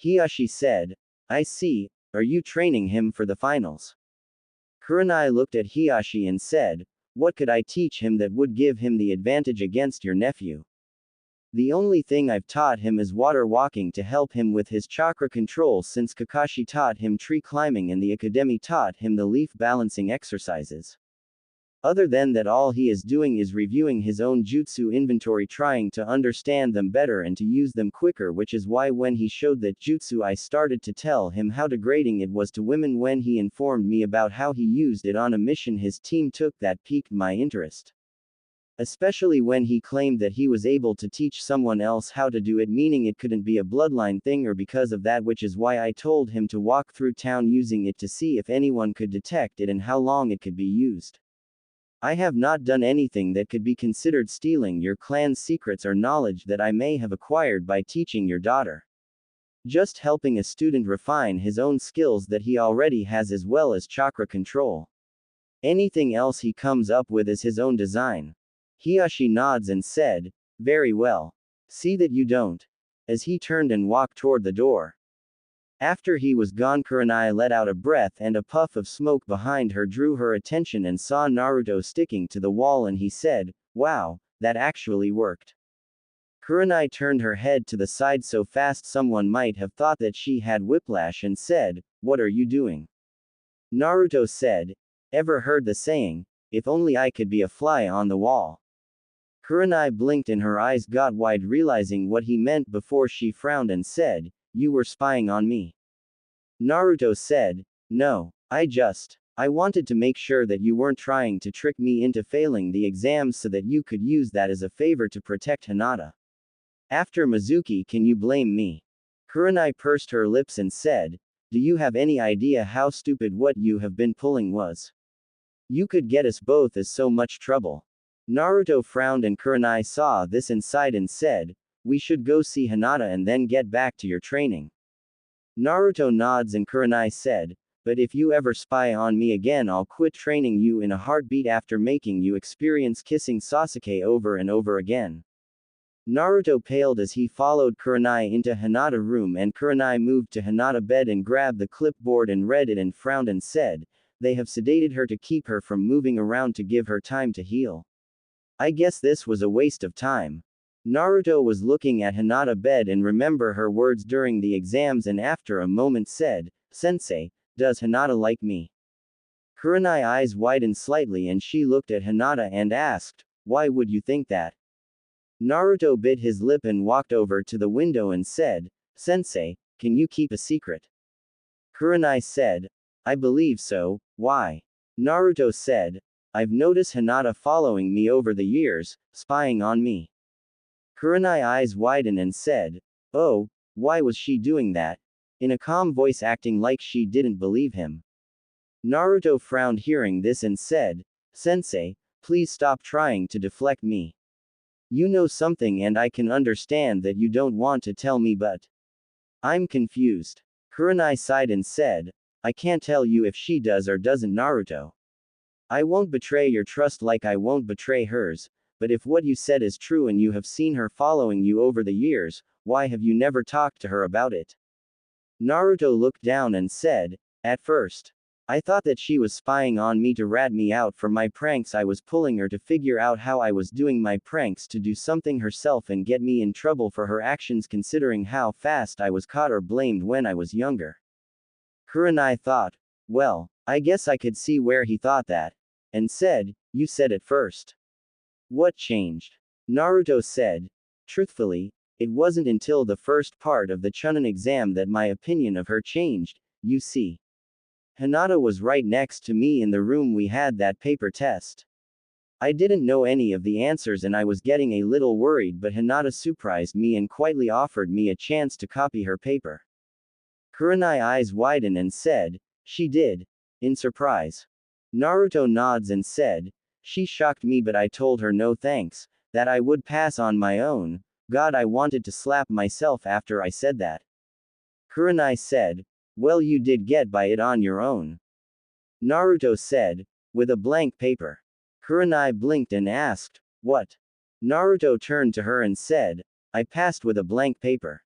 Hiashi said, I see, are you training him for the finals? Kurenai looked at Hiashi and said, what could I teach him that would give him the advantage against your nephew? The only thing I've taught him is water walking to help him with his chakra control since Kakashi taught him tree climbing and the academy taught him the leaf balancing exercises. Other than that all he is doing is reviewing his own jutsu inventory trying to understand them better and to use them quicker which is why when he showed that jutsu I started to tell him how degrading it was to women when he informed me about how he used it on a mission his team took that piqued my interest. Especially when he claimed that he was able to teach someone else how to do it meaning it couldn't be a bloodline thing or because of that which is why I told him to walk through town using it to see if anyone could detect it and how long it could be used. I have not done anything that could be considered stealing your clan's secrets or knowledge that I may have acquired by teaching your daughter. Just helping a student refine his own skills that he already has as well as chakra control. Anything else he comes up with is his own design. Hiashi nods and said, very well. See that you don't. As he turned and walked toward the door. After he was gone Kurenai let out a breath and a puff of smoke behind her drew her attention and saw Naruto sticking to the wall and he said, wow, that actually worked. Kurenai turned her head to the side so fast someone might have thought that she had whiplash and said, what are you doing? Naruto said, ever heard the saying, if only I could be a fly on the wall. Kurenai blinked and her eyes got wide, realizing what he meant before she frowned and said, "You were spying on me." Naruto said, "No, I wanted to make sure that you weren't trying to trick me into failing the exams so that you could use that as a favor to protect Hinata. After Mizuki, can you blame me?" Kurenai pursed her lips and said, "Do you have any idea how stupid what you have been pulling was? You could get us both as so much trouble." Naruto frowned and Kurenai saw this and sighed and said, "We should go see Hinata and then get back to your training." Naruto nods and Kurenai said, "But if you ever spy on me again, I'll quit training you in a heartbeat after making you experience kissing Sasuke over and over again." Naruto paled as he followed Kurenai into Hinata room, and Kurenai moved to Hinata bed and grabbed the clipboard and read it and frowned and said, "They have sedated her to keep her from moving around to give her time to heal. I guess this was a waste of time." Naruto was looking at Hinata bed and remember her words during the exams and after a moment said, "Sensei, does Hinata like me?" Kurenai eyes widened slightly and she looked at Hinata and asked, "Why would you think that?" Naruto bit his lip and walked over to the window and said, "Sensei, can you keep a secret?" Kurenai said, "I believe so, why?" Naruto said, "I've noticed Hinata following me over the years, spying on me." Kurenai eyes widened and said, "Oh, why was she doing that?" in a calm voice, acting like she didn't believe him. Naruto frowned hearing this and said, "Sensei, please stop trying to deflect me. You know something and I can understand that you don't want to tell me, but I'm confused." Kurenai sighed and said, "I can't tell you if she does or doesn't, Naruto. I won't betray your trust like I won't betray hers, but if what you said is true and you have seen her following you over the years, why have you never talked to her about it?" Naruto looked down and said, "At first, I thought that she was spying on me to rat me out for my pranks I was pulling, her to figure out how I was doing my pranks to do something herself and get me in trouble for her actions, considering how fast I was caught or blamed when I was younger." Kurenai thought, "Well, I guess I could see where he thought that," and said, "You said at first. What changed?" Naruto said, "Truthfully, it wasn't until the first part of the Chunin exam that my opinion of her changed, you see. Hinata was right next to me in the room we had that paper test. I didn't know any of the answers and I was getting a little worried, but Hinata surprised me and quietly offered me a chance to copy her paper." Kurenai eyes widened and said, "She did?" in surprise. Naruto nods and said, "She shocked me, but I told her no thanks, that I would pass on my own. God, I wanted to slap myself after I said that." Kurenai said, "Well, you did get by it on your own." Naruto said, "With a blank paper." Kurenai blinked and asked, "What?" Naruto turned to her and said, "I passed with a blank paper.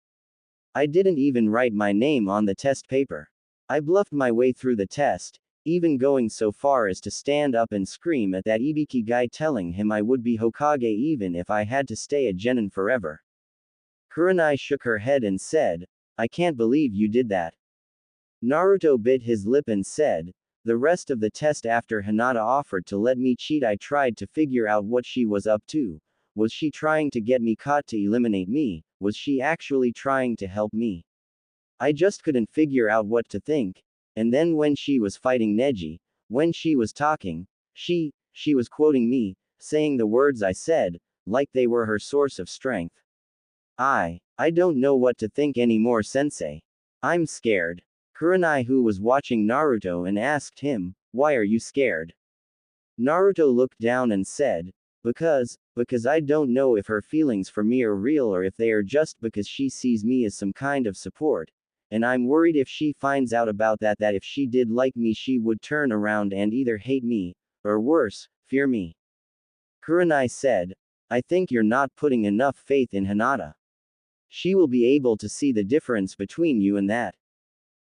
I didn't even write my name on the test paper. I bluffed my way through the test, even going so far as to stand up and scream at that Ibiki guy, telling him I would be Hokage even if I had to stay a genin forever." Kurenai shook her head and said, "I can't believe you did that." Naruto bit his lip and said, "The rest of the test, after Hinata offered to let me cheat, I tried to figure out what she was up to. Was she trying to get me caught to eliminate me? Was she actually trying to help me? I just couldn't figure out what to think. And then when she was fighting Neji, when she was talking, she was quoting me, saying the words I said, like they were her source of strength. I don't know what to think anymore, sensei. I'm scared." Kurenai, who was watching Naruto, and asked him, "Why are you scared?" Naruto looked down and said, because I don't know if her feelings for me are real or if they are just because she sees me as some kind of support. And I'm worried if she finds out about that if she did like me, she would turn around and either hate me, or worse, fear me." Kurenai said, "I think you're not putting enough faith in Hinata. She will be able to see the difference between you and that."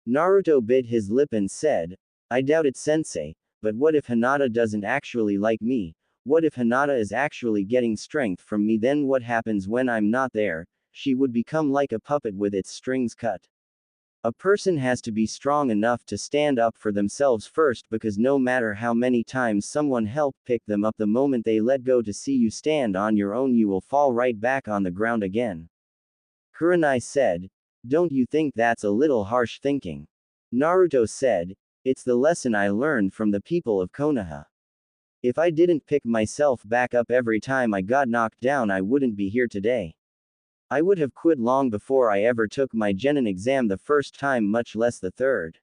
Naruto bit his lip and said, "I doubt it, sensei, but what if Hinata doesn't actually like me? What if Hinata is actually getting strength from me? Then what happens when I'm not there? She would become like a puppet with its strings cut." A person has to be strong enough to stand up for themselves first, because no matter how many times someone helped pick them up, the moment they let go to see you stand on your own, you will fall right back on the ground again. Kurenai said, "Don't you think that's a little harsh thinking?" Naruto said, "It's the lesson I learned from the people of Konoha. If I didn't pick myself back up every time I got knocked down, I wouldn't be here today. I would have quit long before I ever took my genin exam the first time, much less the third."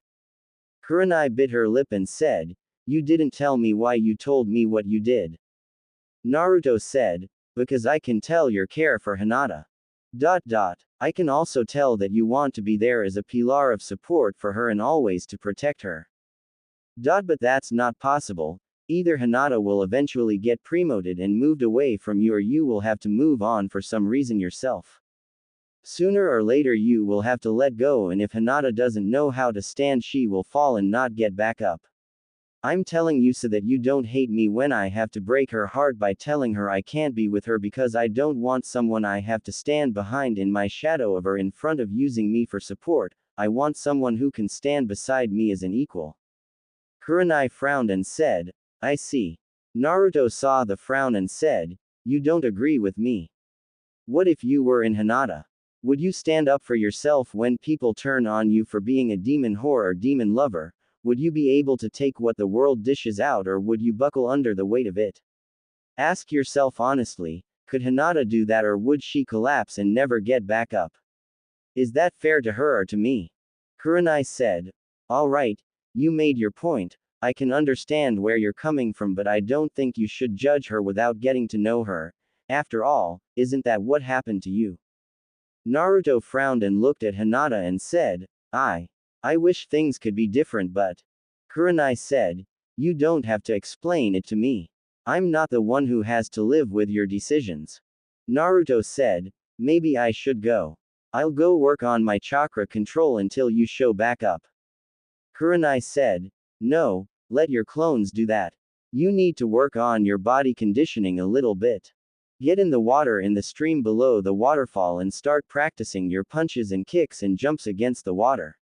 Kurenai bit her lip and said, "You didn't tell me why you told me what you did." Naruto said, "Because I can tell your care for Hinata. I can also tell that you want to be there as a pillar of support for her and always to protect her. But that's not possible. Either Hinata will eventually get promoted and moved away from you, or you will have to move on for some reason yourself. Sooner or later you will have to let go, and if Hinata doesn't know how to stand, she will fall and not get back up. I'm telling you so that you don't hate me when I have to break her heart by telling her I can't be with her, because I don't want someone I have to stand behind in my shadow of or in front of using me for support. I want someone who can stand beside me as an equal." Kurenai frowned and said, "I see." Naruto saw the frown and said, "You don't agree with me. What if you were in Hinata? Would you stand up for yourself when people turn on you for being a demon whore or demon lover? Would you be able to take what the world dishes out, or would you buckle under the weight of it? Ask yourself honestly, could Hinata do that, or would she collapse and never get back up? Is that fair to her or to me?" Kurenai said, "All right, you made your point. I can understand where you're coming from, but I don't think you should judge her without getting to know her. After all, isn't that what happened to you?" Naruto frowned and looked at Hinata and said, I wish things could be different, but..." Kurenai said, "You don't have to explain it to me. I'm not the one who has to live with your decisions." Naruto said, "Maybe I should go. I'll go work on my chakra control until you show back up." Kurenai said, "No, let your clones do that. You need to work on your body conditioning a little bit. Get in the water in the stream below the waterfall and start practicing your punches and kicks and jumps against the water.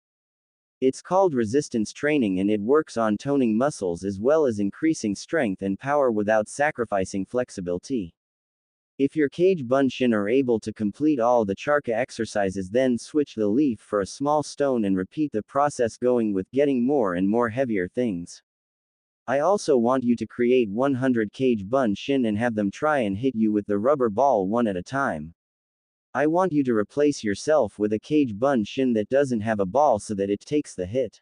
It's called resistance training, and it works on toning muscles as well as increasing strength and power without sacrificing flexibility. If your Kage Bunshin are able to complete all the Charka exercises, then switch the leaf for a small stone and repeat the process, going with getting more and more heavier things. I also want you to create 100 Kage Bunshin and have them try and hit you with the rubber ball one at a time. I want you to replace yourself with a Kage Bunshin that doesn't have a ball so that it takes the hit.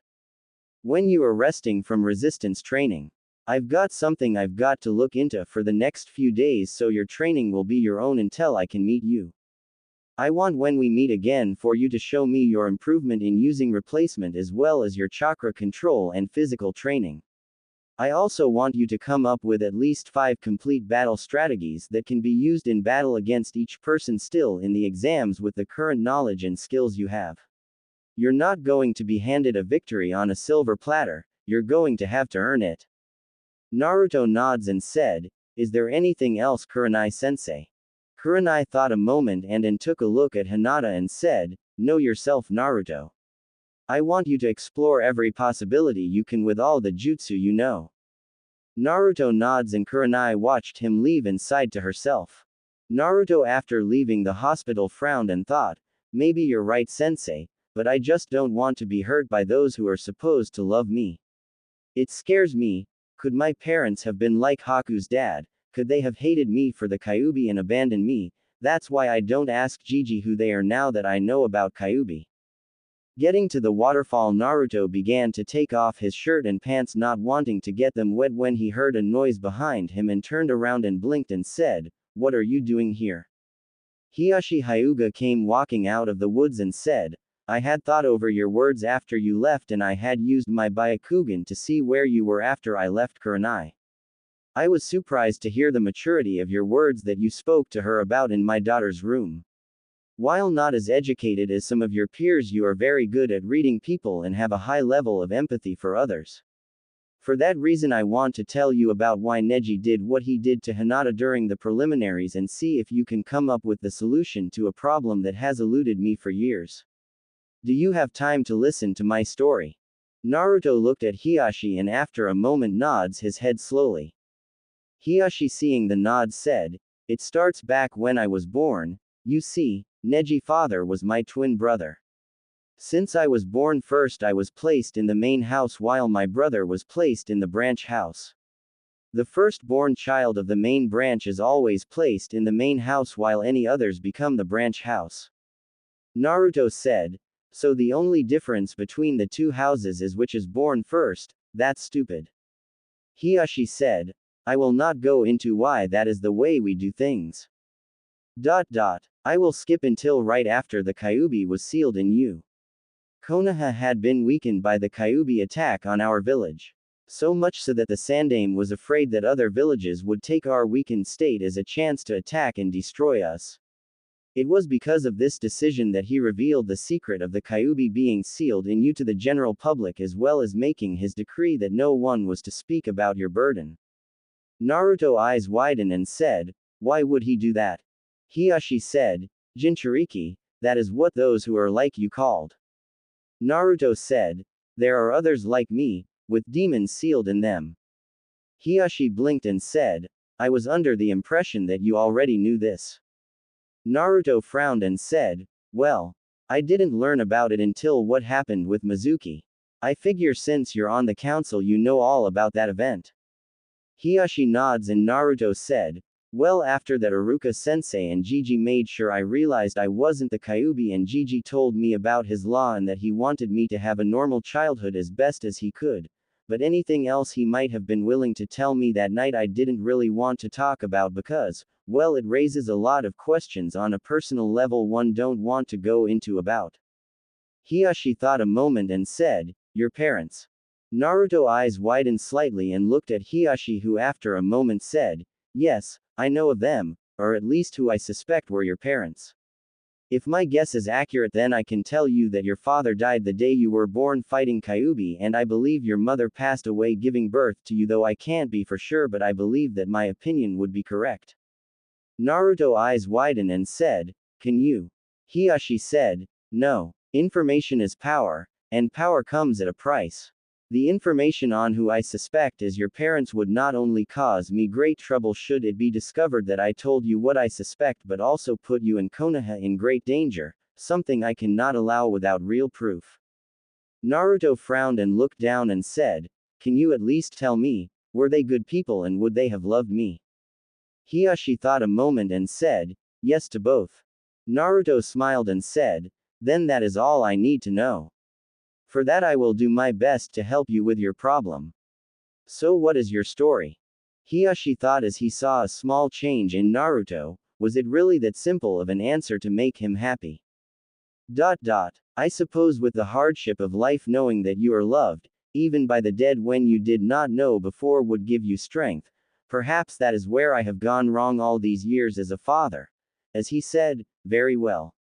When you are resting from resistance training, I've got something I've got to look into for the next few days, so your training will be your own until I can meet you. I want when we meet again for you to show me your improvement in using replacement as well as your chakra control and physical training. I also want you to come up with at least 5 complete battle strategies that can be used in battle against each person still in the exams with the current knowledge and skills you have. You're not going to be handed a victory on a silver platter, you're going to have to earn it." Naruto nods and said, "Is there anything else, Kurenai-sensei?" Kurenai thought a moment and then took a look at Hinata and said, "Know yourself, Naruto. I want you to explore every possibility you can with all the jutsu you know." Naruto nods and Kurenai watched him leave and sighed to herself. Naruto, after leaving the hospital, frowned and thought, "Maybe you're right, sensei, but I just don't want to be hurt by those who are supposed to love me. It scares me. Could my parents have been like Haku's dad? Could they have hated me for the Kyuubi and abandoned me? That's why I don't ask Gigi who they are now that I know about Kyuubi." Getting to the waterfall, Naruto began to take off his shirt and pants, not wanting to get them wet, when he heard a noise behind him and turned around and blinked and said, "What are you doing here?" Hiyashi Hyuga came walking out of the woods and said, "I had thought over your words after you left, and I had used my Byakugan to see where you were after I left Kurenai. I was surprised to hear the maturity of your words that you spoke to her about in my daughter's room. While not as educated as some of your peers, you are very good at reading people and have a high level of empathy for others. For that reason, I want to tell you about why Neji did what he did to Hinata during the preliminaries, and see if you can come up with the solution to a problem that has eluded me for years." Do you have time to listen to my story? Naruto looked at Hiashi and after a moment nods his head slowly. Hiashi seeing the nod said, "It starts back when I was born. You see, Neji father was my twin brother. Since I was born first I was placed in the main house while my brother was placed in the branch house. The firstborn child of the main branch is always placed in the main house while any others become the branch house." Naruto said, "So the only difference between the two houses is which is born first. That's stupid." Hiashi said, "I will not go into why that is the way we do things. I will skip until right after the Kyuubi was sealed in you. Konoha had been weakened by the Kyuubi attack on our village. So much so that the Sandaime was afraid that other villages would take our weakened state as a chance to attack and destroy us. It was because of this decision that he revealed the secret of the Kyuubi being sealed in you to the general public as well as making his decree that no one was to speak about your burden." Naruto eyes widened and said, "Why would he do that?" Hiashi said, "Jinchuriki, that is what those who are like you called." Naruto said, "There are others like me, with demons sealed in them." Hiashi blinked and said, "I was under the impression that you already knew this." Naruto frowned and said, "Well, I didn't learn about it until what happened with Mizuki. I figure since you're on the council you know all about that event." Hiashi nods and Naruto said, "Well, after that Iruka-sensei and Jiji made sure I realized I wasn't the Kyuubi and Jiji told me about his law and that he wanted me to have a normal childhood as best as he could. But anything else he might have been willing to tell me that night I didn't really want to talk about because, well, it raises a lot of questions on a personal level one don't want to go into about." Hiashi thought a moment and said, "Your parents?" Naruto eyes widened slightly and looked at Hiashi who after a moment said, "Yes, I know of them, or at least who I suspect were your parents. If my guess is accurate then I can tell you that your father died the day you were born fighting Kyuubi and I believe your mother passed away giving birth to you though I can't be for sure but I believe that my opinion would be correct." Naruto eyes widened and said, "Can you?" Hiashi said, "No. Information is power, and power comes at a price. The information on who I suspect is your parents would not only cause me great trouble should it be discovered that I told you what I suspect but also put you and Konoha in great danger, something I cannot allow without real proof." Naruto frowned and looked down and said, "Can you at least tell me, were they good people and would they have loved me?" Hiashi thought a moment and said, "Yes to both." Naruto smiled and said, "Then that is all I need to know. For that I will do my best to help you with your problem. So what is your story?" Hiashi thought as he saw a small change in Naruto, was it really that simple of an answer to make him happy? I suppose with the hardship of life knowing that you are loved, even by the dead when you did not know before would give you strength, perhaps that is where I have gone wrong all these years as a father. As he said, "Very well."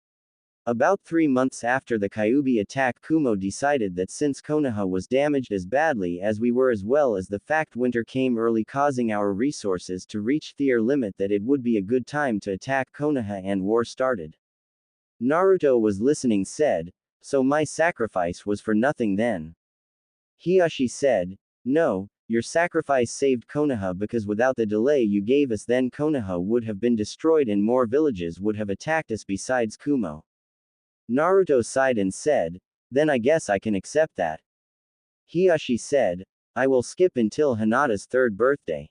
About 3 months after the Kyuubi attack Kumo decided that since Konoha was damaged as badly as we were as well as the fact winter came early causing our resources to reach their limit that it would be a good time to attack Konoha and war started. Naruto was listening said, "So my sacrifice was for nothing then?" Hiashi said, "No, your sacrifice saved Konoha because without the delay you gave us then Konoha would have been destroyed and more villages would have attacked us besides Kumo." Naruto sighed and said, "Then I guess I can accept that." Hiashi said, "I will skip until Hinata's 3rd birthday.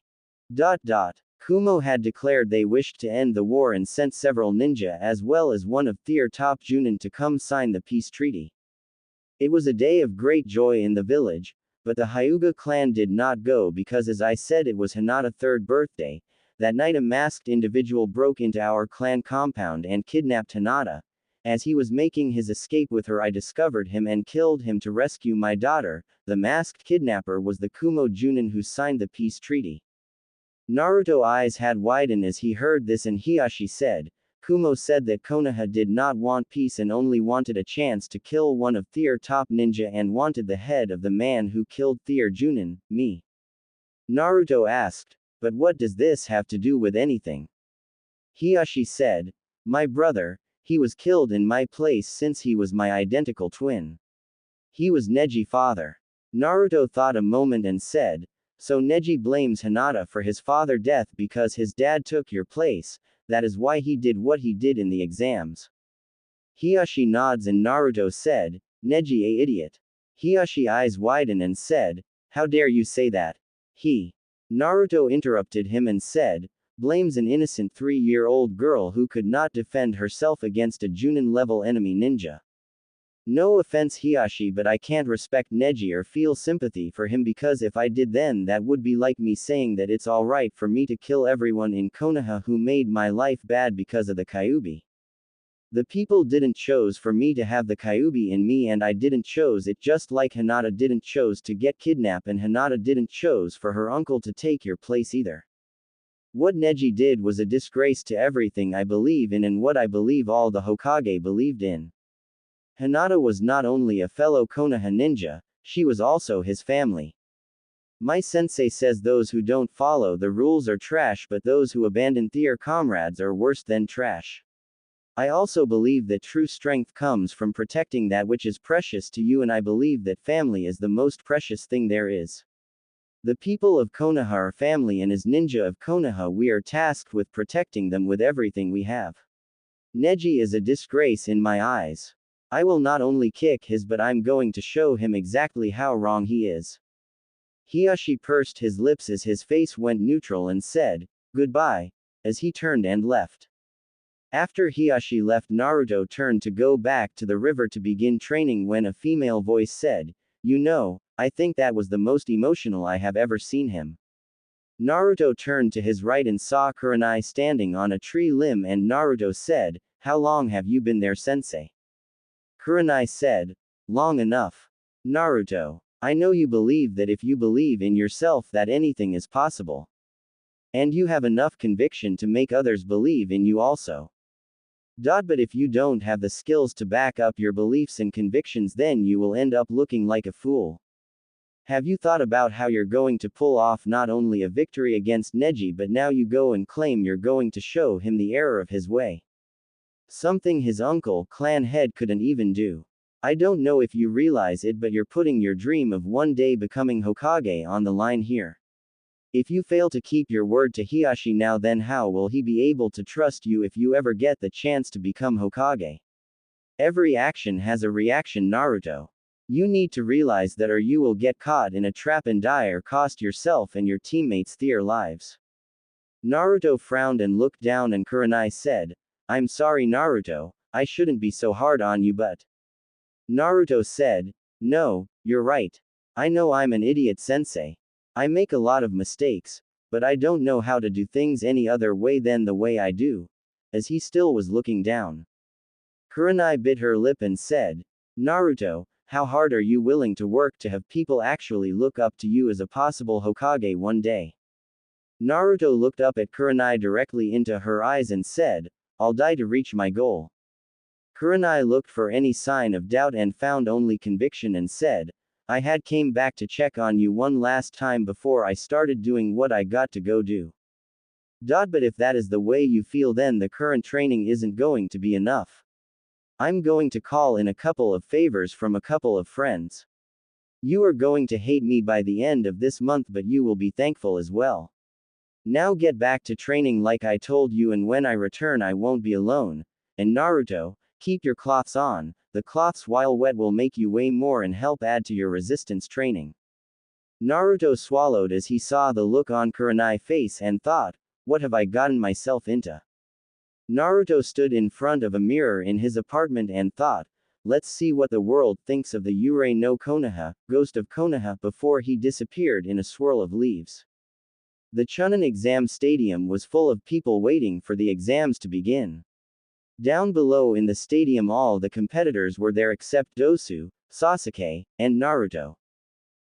Kumo had declared they wished to end the war and sent several ninja as well as one of their top Junin to come sign the peace treaty. It was a day of great joy in the village, but the Hyuga clan did not go because as I said it was Hinata's 3rd birthday. That night a masked individual broke into our clan compound and kidnapped Hinata. As he was making his escape with her I discovered him and killed him to rescue my daughter. The masked kidnapper was the Kumo Junin who signed the peace treaty." Naruto eyes had widened as he heard this and Hiashi said, "Kumo said that Konoha did not want peace and only wanted a chance to kill one of their top ninja and wanted the head of the man who killed their Junin, me." Naruto asked, "But what does this have to do with anything?" Hiashi said, "My brother, He was killed in my place since he was my identical twin. He was Neji father. Naruto thought a moment and said, so Neji blames Hinata for his father death because his dad took your place, that is why he did what he did in the exams. Hiashi nods and Naruto said, Neji a idiot. Hiashi eyes widen and said, how dare you say that? Naruto interrupted him and said, blames an innocent 3-year-old girl who could not defend herself against a Junin-level enemy ninja. No offense Hiashi, but I can't respect Neji or feel sympathy for him because if I did then that would be like me saying that it's alright for me to kill everyone in Konoha who made my life bad because of the Kyuubi. The people didn't chose for me to have the Kyuubi in me and I didn't chose it, just like Hinata didn't chose to get kidnapped and Hinata didn't chose for her uncle to take your place either. What Neji did was a disgrace to everything I believe in and what I believe all the Hokage believed in. Hinata was not only a fellow Konoha ninja, she was also his family. My sensei says those who don't follow the rules are trash, but those who abandon their comrades are worse than trash. I also believe that true strength comes from protecting that which is precious to you, and I believe that family is the most precious thing there is. The people of Konoha are family, and as ninja of Konoha we are tasked with protecting them with everything we have. Neji is a disgrace in my eyes. I will not only kick his but I'm going to show him exactly how wrong he is. Hiashi pursed his lips as his face went neutral and said, goodbye, as he turned and left. After Hiashi left, Naruto turned to go back to the river to begin training when a female voice said, you know, I think that was the most emotional I have ever seen him. Naruto turned to his right and saw Kurenai standing on a tree limb and Naruto said, how long have you been there, sensei? Kurenai said, long enough. Naruto, I know you believe that if you believe in yourself that anything is possible. And you have enough conviction to make others believe in you also. But if you don't have the skills to back up your beliefs and convictions, then you will end up looking like a fool. Have you thought about how you're going to pull off not only a victory against Neji, but now you go and claim you're going to show him the error of his way? Something his uncle, clan head, couldn't even do. I don't know if you realize it, but you're putting your dream of one day becoming Hokage on the line here. If you fail to keep your word to Hiashi now, then how will he be able to trust you if you ever get the chance to become Hokage? Every action has a reaction, Naruto. You need to realize that, or you will get caught in a trap and die or cost yourself and your teammates their lives. Naruto frowned and looked down, and Kurenai said, I'm sorry Naruto, I shouldn't be so hard on you, but. Naruto said, no, you're right. I know I'm an idiot, sensei. I make a lot of mistakes, but I don't know how to do things any other way than the way I do. As he still was looking down. Kurenai bit her lip and said, Naruto, how hard are you willing to work to have people actually look up to you as a possible Hokage one day? Naruto looked up at Kurenai directly into her eyes and said, I'll die to reach my goal. Kurenai looked for any sign of doubt and found only conviction and said, I had came back to check on you one last time before I started doing what I got to go do. But if that is the way you feel, then the current training isn't going to be enough. I'm going to call in a couple of favors from a couple of friends. You are going to hate me by the end of this month, but you will be thankful as well. Now get back to training like I told you, and when I return I won't be alone. And Naruto, keep your cloths on. The cloths while wet will make you weigh more and help add to your resistance training. Naruto swallowed as he saw the look on Kurenai's face and thought, what have I gotten myself into? Naruto stood in front of a mirror in his apartment and thought, let's see what the world thinks of the Yurei no Konoha, ghost of Konoha, before he disappeared in a swirl of leaves. The Chunin exam stadium was full of people waiting for the exams to begin. Down below in the stadium all the competitors were there except Dosu, Sasuke, and Naruto.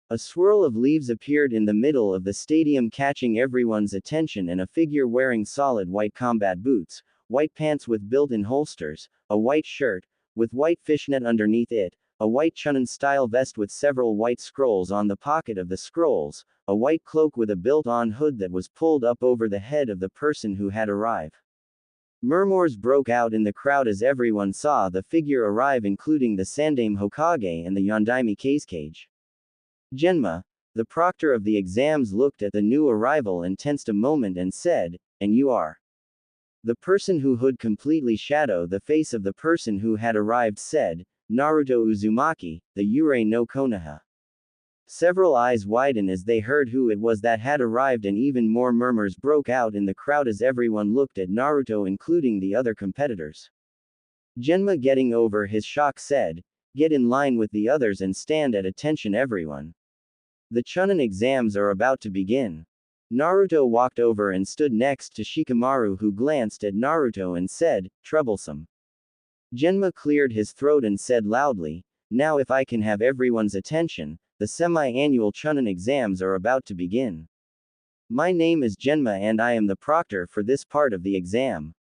A swirl of leaves appeared in the middle of the stadium, catching everyone's attention, and a figure wearing solid white combat boots, white pants with built-in holsters, a white shirt, with white fishnet underneath it, a white Chunin-style vest with several white scrolls on the pocket of the scrolls, a white cloak with a built-on hood that was pulled up over the head of the person who had arrived. Murmurs broke out in the crowd as everyone saw the figure arrive, including the Sandaime Hokage and the Yondaime Kazekage. Genma, the proctor of the exams, looked at the new arrival and tensed a moment and said, "And you are?" The person who would completely shadow the face of the person who had arrived said, "Naruto Uzumaki, the Yurei no Konoha." Several eyes widened as they heard who it was that had arrived, and even more murmurs broke out in the crowd as everyone looked at Naruto, including the other competitors. Genma, getting over his shock, said, "Get in line with the others and stand at attention, everyone. The Chunin exams are about to begin." Naruto walked over and stood next to Shikamaru, who glanced at Naruto and said, "Troublesome." Genma cleared his throat and said loudly, "Now if I can have everyone's attention, the semi-annual Chunin exams are about to begin. My name is Genma and I am the proctor for this part of the exam.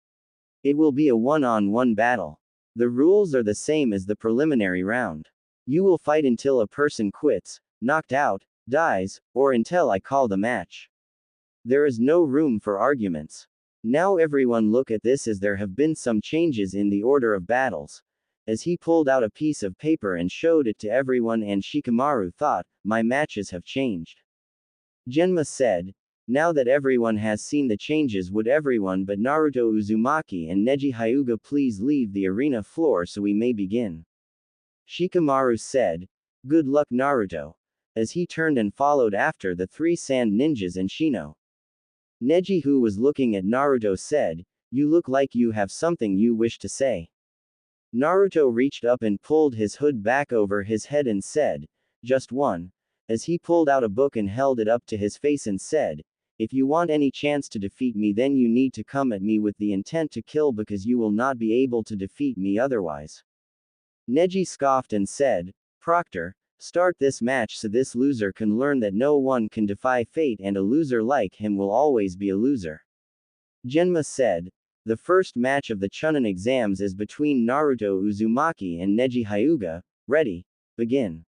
It will be a one-on-one battle. The rules are the same as the preliminary round. You will fight until a person quits, knocked out, dies, or until I call the match. There is no room for arguments. Now everyone look at this, as there have been some changes in the order of battles." As he pulled out a piece of paper and showed it to everyone, and Shikamaru thought, "My matches have changed." Genma said, "Now that everyone has seen the changes, would everyone but Naruto Uzumaki and Neji Hyuga please leave the arena floor so we may begin?" Shikamaru said, "Good luck, Naruto," as he turned and followed after the three sand ninjas and Shino. Neji, who was looking at Naruto, said, "You look like you have something you wish to say." Naruto reached up and pulled his hood back over his head and said, "Just one," as he pulled out a book and held it up to his face and said, "If you want any chance to defeat me, then you need to come at me with the intent to kill, because you will not be able to defeat me otherwise." Neji scoffed and said, "Proctor, start this match so this loser can learn that no one can defy fate, and a loser like him will always be a loser." Genma said, "The first match of the Chunin exams is between Naruto Uzumaki and Neji Hyuga. Ready? Begin."